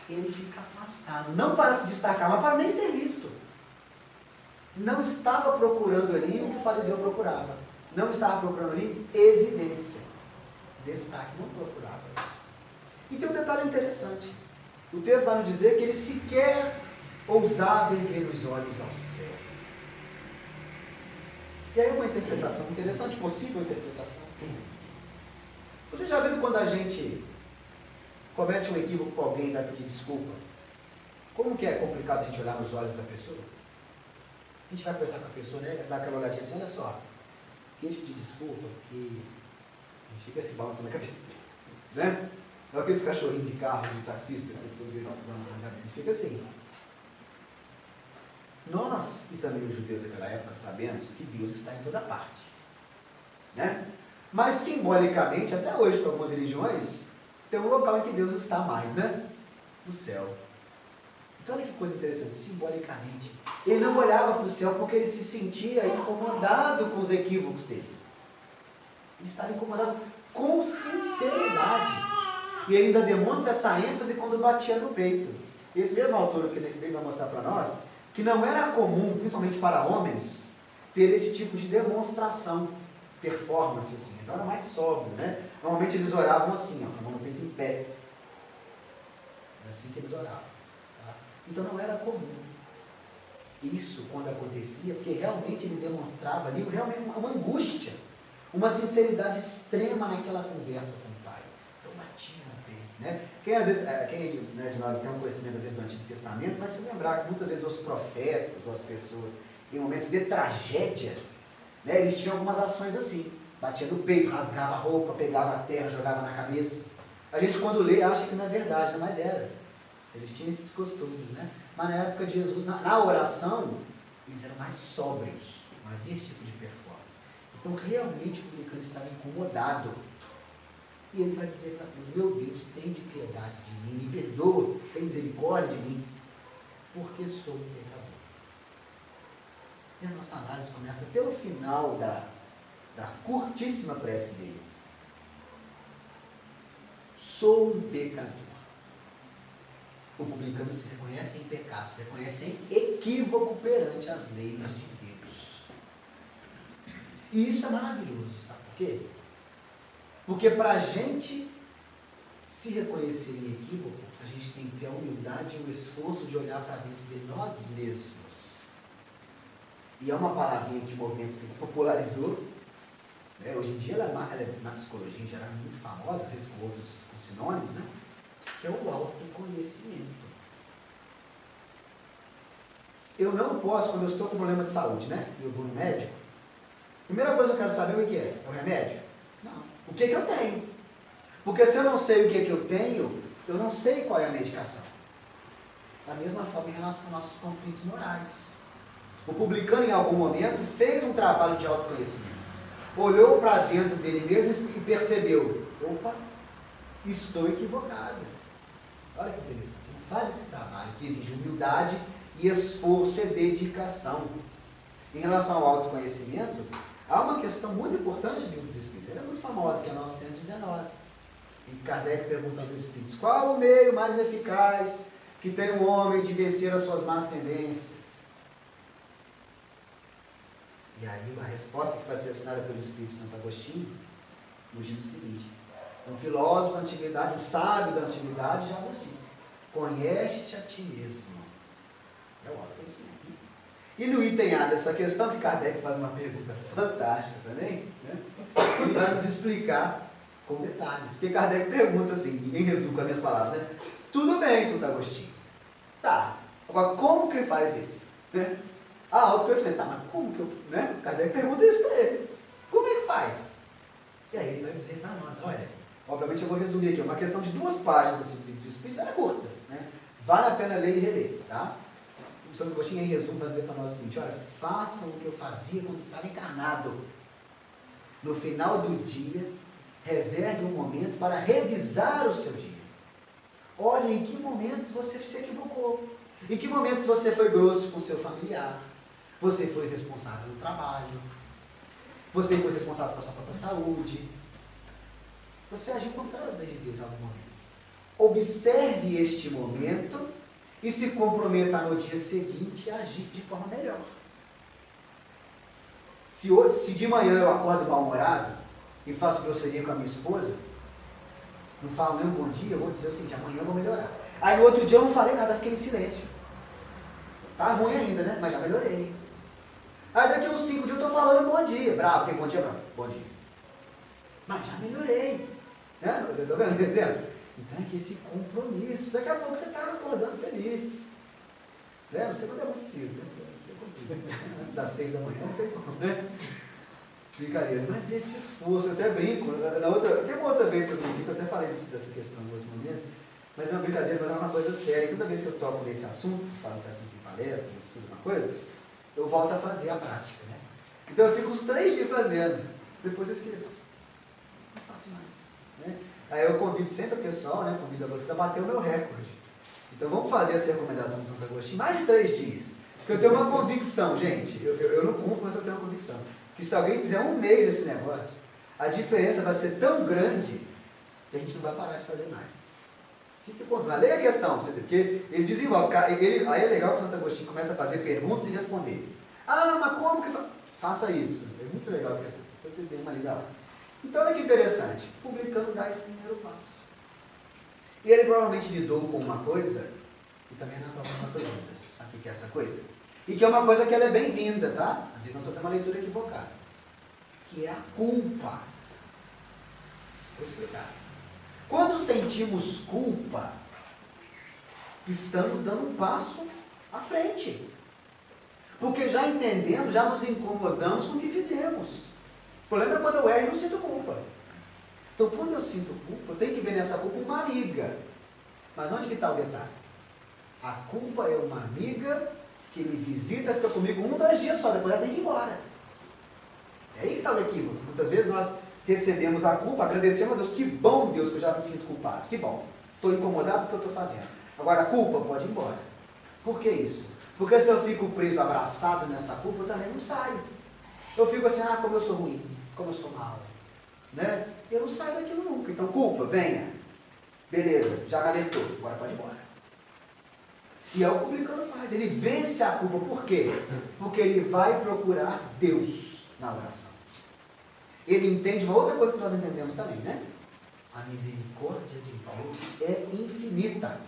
Ele fica afastado. Não para se destacar, mas para nem ser visto. Não estava procurando ali o que o fariseu procurava. Não estava procurando ali evidência. Destaque, não procurava isso. E tem um detalhe interessante. O texto vai nos dizer que ele sequer ousava erguer os olhos ao céu. E aí uma interpretação interessante, possível interpretação. Você já viu quando a gente comete um equívoco com alguém e vai pedir desculpa? Como que é complicado a gente olhar nos olhos da pessoa? A gente vai conversar com a pessoa, né? Dá aquela olhadinha assim, olha só, queria te pedir desculpa, porque a gente fica assim balançando a cabeça. Né? Não é aqueles cachorrinhos de carro, de taxista, que você poderia balançando a cabeça. A gente fica assim. Nós, e também os judeus daquela época, sabemos que Deus está em toda parte. Né? Mas simbolicamente, até hoje, para algumas religiões, tem um local em que Deus está mais, né? No céu. Então olha que coisa interessante, simbolicamente. Ele não olhava para o céu porque ele se sentia incomodado com os equívocos dele. Ele estava incomodado com sinceridade. E ele ainda demonstra essa ênfase quando batia no peito. Esse mesmo autor que ele vai mostrar para nós, que não era comum, principalmente para homens, ter esse tipo de demonstração, performance assim. Então era mais sóbrio, né? Normalmente eles oravam assim, ó, com a mão no peito em pé. Era assim que eles oravam. Tá? Então não era comum. Isso quando acontecia, porque realmente ele demonstrava ali realmente uma angústia, uma sinceridade extrema naquela conversa com o pai. Então batia no peito. Né? Quem de nós tem um conhecimento às vezes do Antigo Testamento vai se lembrar que muitas vezes os profetas, ou as pessoas, em momentos de tragédia, né, eles tinham algumas ações assim, batia no peito, rasgava a roupa, pegava a terra, jogava na cabeça. A gente quando lê acha que não é verdade, mas era. Eles tinham esses costumes, né? Mas na época de Jesus, na oração, eles eram mais sóbrios, não havia esse tipo de performance. Então realmente o publicano estava incomodado. E ele vai dizer para Deus: meu Deus, tem de piedade de mim, me perdoa, tem misericórdia de mim, porque sou um pecador. E a nossa análise começa pelo final da curtíssima prece dele. Sou um pecador. O publicano se reconhece em pecado, se reconhece em equívoco perante as leis de Deus. E isso é maravilhoso, sabe por quê? Porque para a gente se reconhecer em equívoco, a gente tem que ter a humildade e o esforço de olhar para dentro de nós mesmos. E é uma palavrinha que o movimento espírita popularizou. Né? Hoje em dia ela é na psicologia em geral muito famosa, às vezes com outros sinônimos, né? Que é o autoconhecimento. Eu não posso, quando eu estou com problema de saúde, né? Eu vou no médico, a primeira coisa que eu quero saber o que é? É o remédio? Não. O que eu tenho? Porque se eu não sei o que eu tenho, eu não sei qual é a medicação. Da mesma forma em relação aos nossos conflitos morais. O publicano, em algum momento, fez um trabalho de autoconhecimento. Olhou para dentro dele mesmo e percebeu: opa, estou equivocado. Olha que interessante. Ele faz esse trabalho que exige humildade e esforço e dedicação. Em relação ao autoconhecimento, há uma questão muito importante do Livro dos Espíritos. Ela é muito famosa, que é a 919. E Kardec pergunta aos Espíritos: qual o meio mais eficaz que tem o homem de vencer as suas más tendências? E aí a resposta que vai ser assinada pelo Espírito Santo Agostinho nos diz o seguinte: um filósofo da antiguidade, um sábio da antiguidade já vos disse: conhece-te a ti mesmo. É o autoconhecimento. E no item A dessa questão, que Kardec faz uma pergunta fantástica também, né? Para nos explicar com detalhes. Porque Kardec pergunta assim, em resumo com as minhas palavras, né? Tudo bem, Santo Agostinho. Tá. Agora, como que faz isso? Né? Autoconhecimento. Tá, mas como que eu... Né? Kardec pergunta isso para ele. Como é que faz? E aí ele vai dizer para nós: olha, obviamente eu vou resumir aqui, é uma questão de 2 páginas assim, de Espírito, ela é curta, né? Vale a pena ler e reler, tá? O Santo Agostinho, em resumo, vai dizer para nós o seguinte: olha, façam o que eu fazia quando estava encarnado. No final do dia, reserve um momento para revisar o seu dia. Olhe em que momentos você se equivocou, em que momentos você foi grosso com o seu familiar, você foi responsável no trabalho, você foi responsável pela sua própria saúde, você agiu contra as leis de Deus em algum momento. Observe este momento e se comprometa no dia seguinte a agir de forma melhor. Se de manhã eu acordo mal-humorado e faço grosseria com a minha esposa, não falo nem um bom dia, eu vou dizer o seguinte: amanhã eu vou melhorar. Aí no outro dia eu não falei nada, fiquei em silêncio. Tá ruim ainda, né? Mas já melhorei. Aí daqui a uns 5 dias eu estou falando bom dia. Bravo, tem bom dia, bravo? Bom dia. Mas já melhorei. Né? Estou vendo o exemplo? Então é que esse compromisso, daqui a pouco você está acordando feliz. Né? Não sei quando é muito cedo, né? Antes das 6 da manhã não tem como, né? Brincadeira. Mas esse esforço, eu até brinco. Tem uma outra vez que eu brinquei, que eu até falei dessa questão no outro momento, mas é uma brincadeira, mas é uma coisa séria. Toda vez que eu toco nesse assunto, falo desse assunto em palestra, estudo uma coisa, eu volto a fazer a prática, né? Então eu fico uns 3 dias fazendo, depois eu esqueço. Não faço mais. Né? Aí eu convido sempre o pessoal, né? Convido a vocês a bater o meu recorde. Então vamos fazer essa recomendação do Santo Agostinho mais de 3 dias. Porque eu tenho uma convicção, gente, eu não cumpro, mas eu tenho uma convicção, que se alguém fizer 1 mês esse negócio, a diferença vai ser tão grande que a gente não vai parar de fazer mais. Fique bom, mas leia a questão, porque ele desenvolve, aí é legal que o Santo Agostinho começa a fazer perguntas e responder. Mas como que faça isso? É muito legal a questão, depois vocês têm uma lida lá. Então olha que interessante, publicando dá esse primeiro passo. E ele provavelmente lidou com uma coisa que também é natural nas nossas vidas. Sabe o que é essa coisa? E que é uma coisa que ela é bem-vinda, tá? Às vezes nós fazemos uma leitura equivocada. Que é a culpa. Vou explicar. Quando sentimos culpa, estamos dando um passo à frente. Porque já entendemos, já nos incomodamos com o que fizemos. O problema é quando eu erro e não sinto culpa. Então, quando eu sinto culpa, eu tenho que ver nessa culpa uma amiga. Mas onde que está o detalhe? A culpa é uma amiga que me visita, fica comigo 1, 2 dias só, depois ela tem que ir embora. É aí que está o equívoco. Muitas vezes nós recebemos a culpa, agradecemos a Deus. Que bom, Deus, que eu já me sinto culpado. Que bom. Estou incomodado porque eu estou fazendo. Agora, a culpa pode ir embora. Por que isso? Porque se eu fico preso, abraçado nessa culpa, eu também não saio. Eu fico assim, como eu sou ruim, como eu sou mau. Né? Eu não saio daquilo nunca. Então, culpa, venha. Beleza, já me alertou, agora pode ir embora. E é o que o publicano faz. Ele vence a culpa. Por quê? Porque ele vai procurar Deus na oração. Ele entende uma outra coisa que nós entendemos também, né? A misericórdia de Deus é infinita.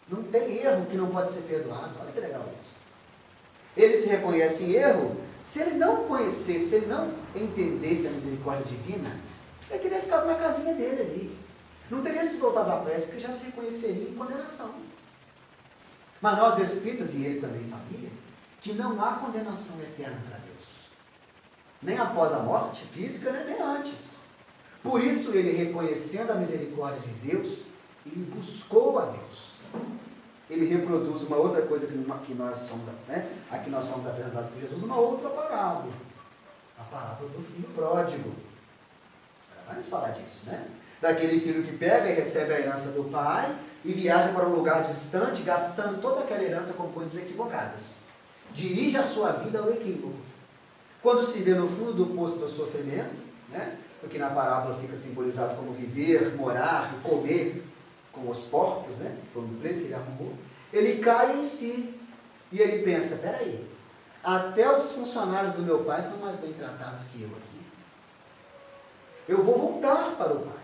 Não tem erro que não pode ser perdoado. Olha que legal isso. Ele se reconhece em erro. Se ele não conhecesse, se ele não entendesse a misericórdia divina, ele teria ficado na casinha dele ali. Não teria se voltado à prece, porque já se reconheceria em condenação. Mas nós espíritas, e ele também sabia, que não há condenação eterna para Deus. Nem após a morte física, nem antes. Por isso ele, reconhecendo a misericórdia de Deus, ele buscou a Deus. Ele reproduz uma outra coisa que nós somos, né? Aqui nós somos apresentados por Jesus, uma outra parábola. A parábola do filho pródigo. Vamos falar disso, né? Daquele filho que pega e recebe a herança do pai e viaja para um lugar distante, gastando toda aquela herança com coisas equivocadas. Dirige a sua vida ao equívoco. Quando se vê no fundo do poço do sofrimento, né? Porque na parábola fica simbolizado como viver, morar e comer com os porcos, né? Foi um emprego que ele arrumou. Ele cai em si e ele pensa, peraí, até os funcionários do meu pai são mais bem tratados que eu aqui. Eu vou voltar para o pai.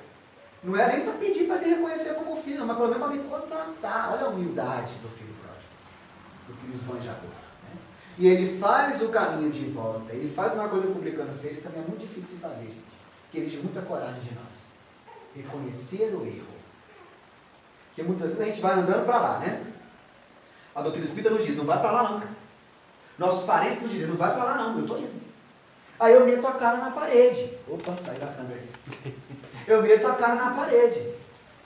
Não é nem para pedir para me reconhecer como filho, não, mas pelo menos para me contratar. Olha a humildade do filho pródigo, do filho esbanjador. Né? E ele faz o caminho de volta. Ele faz uma coisa que o publicano fez, que também é muito difícil de fazer, gente, que exige muita coragem de nós. Reconhecer o erro. Porque muitas vezes a gente vai andando para lá, né? A doutrina espírita nos diz, não vai para lá não, cara. Nossos parentes nos dizem, não vai para lá não, eu estou indo. Aí eu meto a cara na parede. Opa, sai da câmera aí. Eu meto a cara na parede.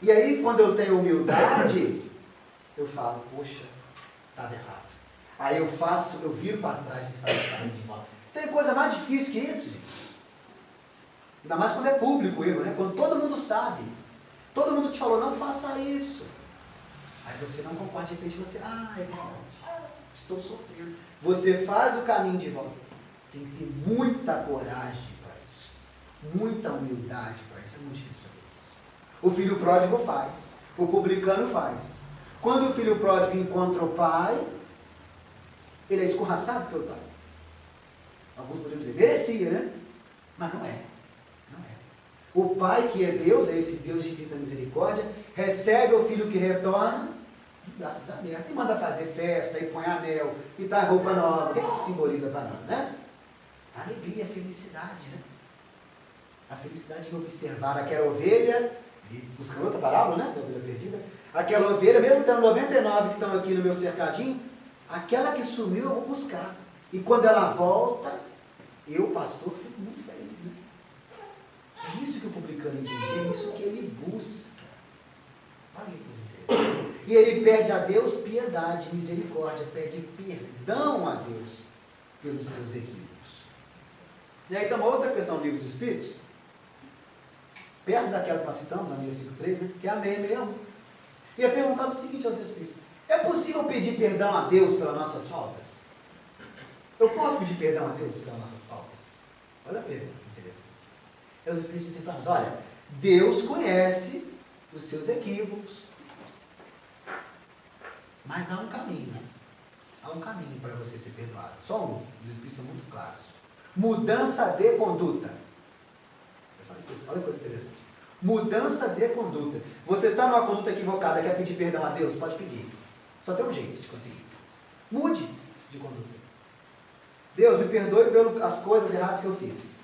E aí, quando eu tenho humildade, eu falo, poxa, estava errado. Aí eu viro para trás e faço o caminho de volta. Tem coisa mais difícil que isso, gente. Ainda mais quando é público o erro, né? Quando todo mundo sabe. Todo mundo te falou, não faça isso. Aí você não concorda, de repente você, é verdade. Estou sofrendo. Você faz o caminho de volta. Tem que ter muita coragem para isso. Muita humildade para isso. É muito difícil fazer isso. O filho pródigo faz. O publicano faz. Quando o filho pródigo encontra o pai, ele é escorraçado pelo pai. Alguns poderiam dizer, merecia, né? Mas não é. Não é. O pai, que é Deus, é esse Deus de infinita misericórdia, recebe o filho que retorna de braços abertos e manda fazer festa, e põe anel, e dá roupa nova. O que isso simboliza para nós, né? A alegria, a felicidade, né? A felicidade de observar aquela ovelha, buscando outra parábola, né? Da ovelha perdida. Aquela ovelha, mesmo tendo 99 que estão aqui no meu cercadinho, aquela que sumiu eu vou buscar. E quando ela volta, eu, pastor, fico muito feliz, né? É isso que o publicano entende, é isso que ele busca. Olha que coisa interessante. E ele pede a Deus piedade, misericórdia, pede perdão a Deus pelos seus equívocos. E aí tem uma outra questão do Livro dos Espíritos, perto daquela que nós citamos, a 653, né? Que é a 661. E é perguntado o seguinte aos Espíritos: é possível pedir perdão a Deus pelas nossas faltas? Eu posso pedir perdão a Deus pelas nossas faltas? Olha a pergunta interessante. E os Espíritos dizem para nós, olha, Deus conhece os seus equívocos, mas há um caminho, né? Há um caminho para você ser perdoado. Só um. Os Espíritos são muito claros. Mudança de conduta. Olha que coisa interessante. Mudança de conduta. Você está numa conduta equivocada, quer pedir perdão a Deus? Pode pedir. Só tem um jeito de conseguir. Mude de conduta. Deus, me perdoe pelas coisas erradas que eu fiz.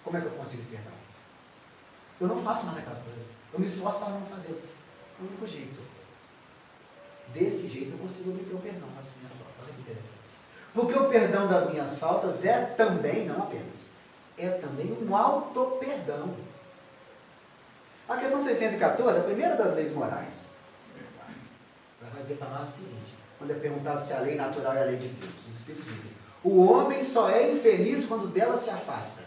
Como é que eu consigo esse perdão? Eu não faço mais aquelas coisas. Eu me esforço para não fazer. É o único jeito. Desse jeito eu consigo obter o perdão das minhas faltas. Olha que interessante. Porque o perdão das minhas faltas é também, não apenas, é também um auto-perdão. A questão 614, a primeira das leis morais, ela vai dizer para nós o seguinte, quando é perguntado se a lei natural é a lei de Deus, os Espíritos dizem, o homem só é infeliz quando dela se afasta.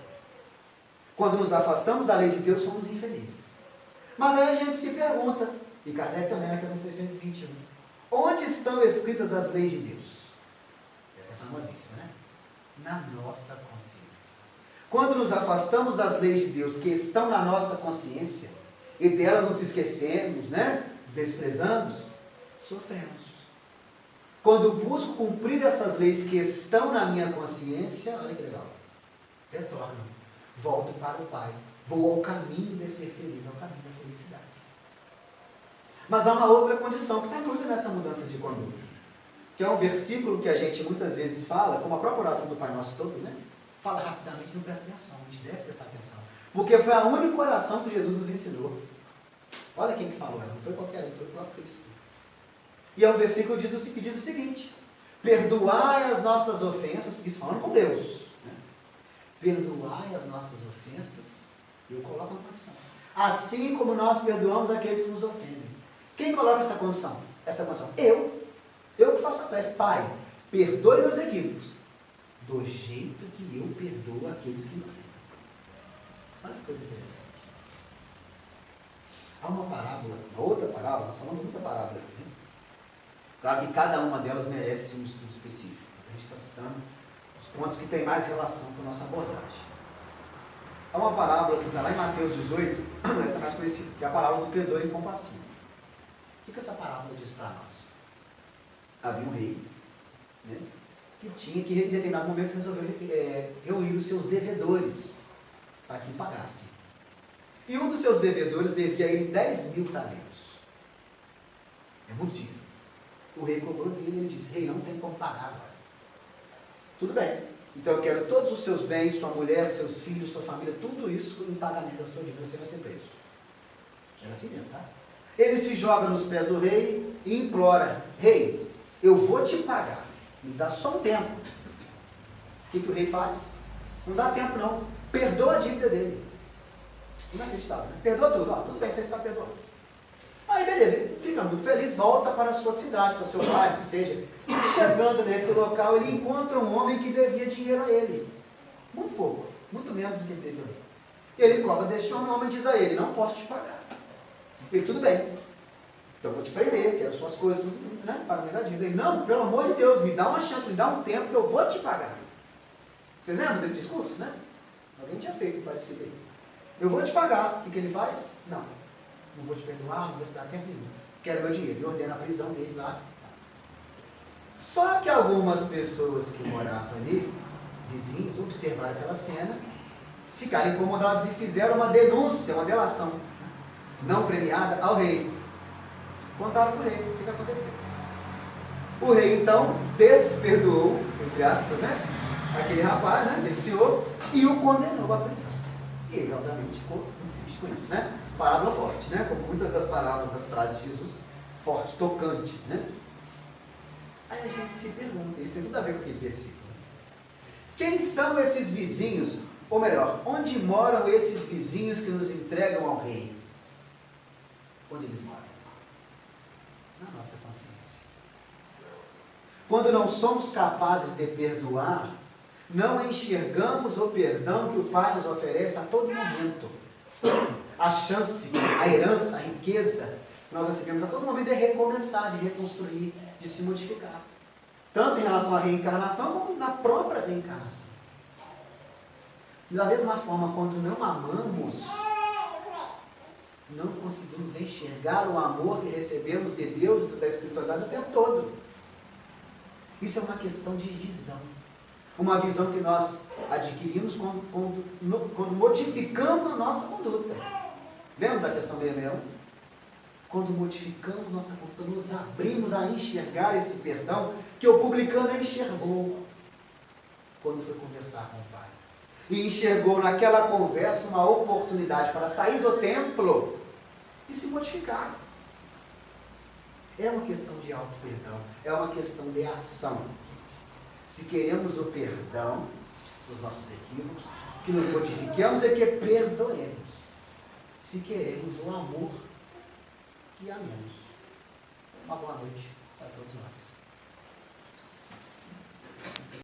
Quando nos afastamos da lei de Deus, somos infelizes. Mas aí a gente se pergunta, e Kardec também na questão 621, onde estão escritas as leis de Deus? Essa é famosíssima, né? Na nossa consciência. Quando nos afastamos das leis de Deus que estão na nossa consciência, e delas nos esquecemos, né? Desprezamos, sofremos. Quando busco cumprir essas leis que estão na minha consciência, olha que legal, retorno, volto para o Pai, vou ao caminho de ser feliz, ao caminho da felicidade. Mas há uma outra condição que está incluída nessa mudança de conduta, que é um versículo que a gente muitas vezes fala, como a própria oração do Pai Nosso todo, né? Fala rapidamente, não presta atenção, a gente deve prestar atenção, porque foi a única oração que Jesus nos ensinou. Olha quem que falou, não foi qualquer um, foi o próprio Cristo. E é um versículo que diz o seguinte, perdoai as nossas ofensas, isso falando com Deus, né? Perdoai as nossas ofensas, e eu coloco uma condição, assim como nós perdoamos aqueles que nos ofendem. Quem coloca essa condição? Eu que faço a prece, Pai, perdoe meus equívocos, do jeito que eu perdoo aqueles que me ofendem. Olha que coisa interessante. Há uma parábola, uma outra parábola, nós falamos muita parábola aqui, né? Claro que cada uma delas merece um estudo específico. A gente está citando os pontos que têm mais relação com a nossa abordagem. Há uma parábola que está lá em Mateus 18, essa é mais conhecida, que é a parábola do credor incompassivo. O que essa parábola diz para nós? Havia um rei, né, que tinha que, em determinado momento, resolveu reunir os seus devedores para que pagassem. E um dos seus devedores devia a ele 10.000 talentos. É muito dinheiro. O rei cobrou dele e ele disse, rei, não tem como pagar agora. Tudo bem, então eu quero todos os seus bens, sua mulher, seus filhos, sua família, tudo isso em pagamento da sua dívida, você vai ser preso. Era assim mesmo, tá? Ele se joga nos pés do rei e implora, rei, eu vou te pagar, me dá só um tempo. O que o rei faz? Não dá tempo não, perdoa a dívida dele. Inacreditável, né? Perdoa tudo, tudo bem, você está perdoando. Aí beleza, ele fica muito feliz, volta para a sua cidade, para o seu bairro, que seja. E chegando nesse local, ele encontra um homem que devia dinheiro a ele. Muito pouco, muito menos do que ele devia a ele. Ele cobra desse homem, o homem diz a ele, não posso te pagar. Ele, tudo bem, então eu vou te prender, quero suas coisas, tudo, né? Para me dar dívida. Ele, não, pelo amor de Deus, me dá uma chance, me dá um tempo que eu vou te pagar. Vocês lembram desse discurso, né? Alguém tinha feito parecido aí. Eu vou te pagar. O que ele faz? Não vou te perdoar, não vou te dar tempo nenhum. Quero meu dinheiro. Ele ordena a prisão dele lá. Só que algumas pessoas que moravam ali, vizinhos, observaram aquela cena, ficaram incomodados e fizeram uma denúncia, uma delação não premiada ao rei. Contaram para o rei o que aconteceu. O rei então desperdoou, entre aspas, né? Aquele rapaz, né? Aquele senhor, e o condenou à prisão. E ele, obviamente, ficou muito triste com isso, né? Parábola forte, né? Como muitas das palavras das frases de Jesus, forte, tocante, né? Aí a gente se pergunta, isso tem tudo a ver com aquele versículo. Quem são esses vizinhos? Ou melhor, onde moram esses vizinhos que nos entregam ao rei? Onde eles moram? Na nossa consciência. Quando não somos capazes de perdoar, não enxergamos o perdão que o Pai nos oferece a todo momento. A chance, a herança, a riqueza que nós recebemos a todo momento de recomeçar, de reconstruir, de se modificar. Tanto em relação à reencarnação, como na própria reencarnação. Da mesma forma, quando não amamos, não conseguimos enxergar o amor que recebemos de Deus e da espiritualidade o tempo todo. Isso é uma questão de visão. Uma visão que nós adquirimos quando modificamos a nossa conduta. Lembra da questão 661? Quando modificamos nossa conduta, nos abrimos a enxergar esse perdão que o publicano enxergou quando foi conversar com o Pai. e enxergou naquela conversa uma oportunidade para sair do templo e se modificar. É uma questão de auto-perdão, é uma questão de ação. Se queremos o perdão dos nossos equívocos, que nos modifiquemos é que perdoemos. Se queremos o amor, que amemos. Uma boa noite a todos nós.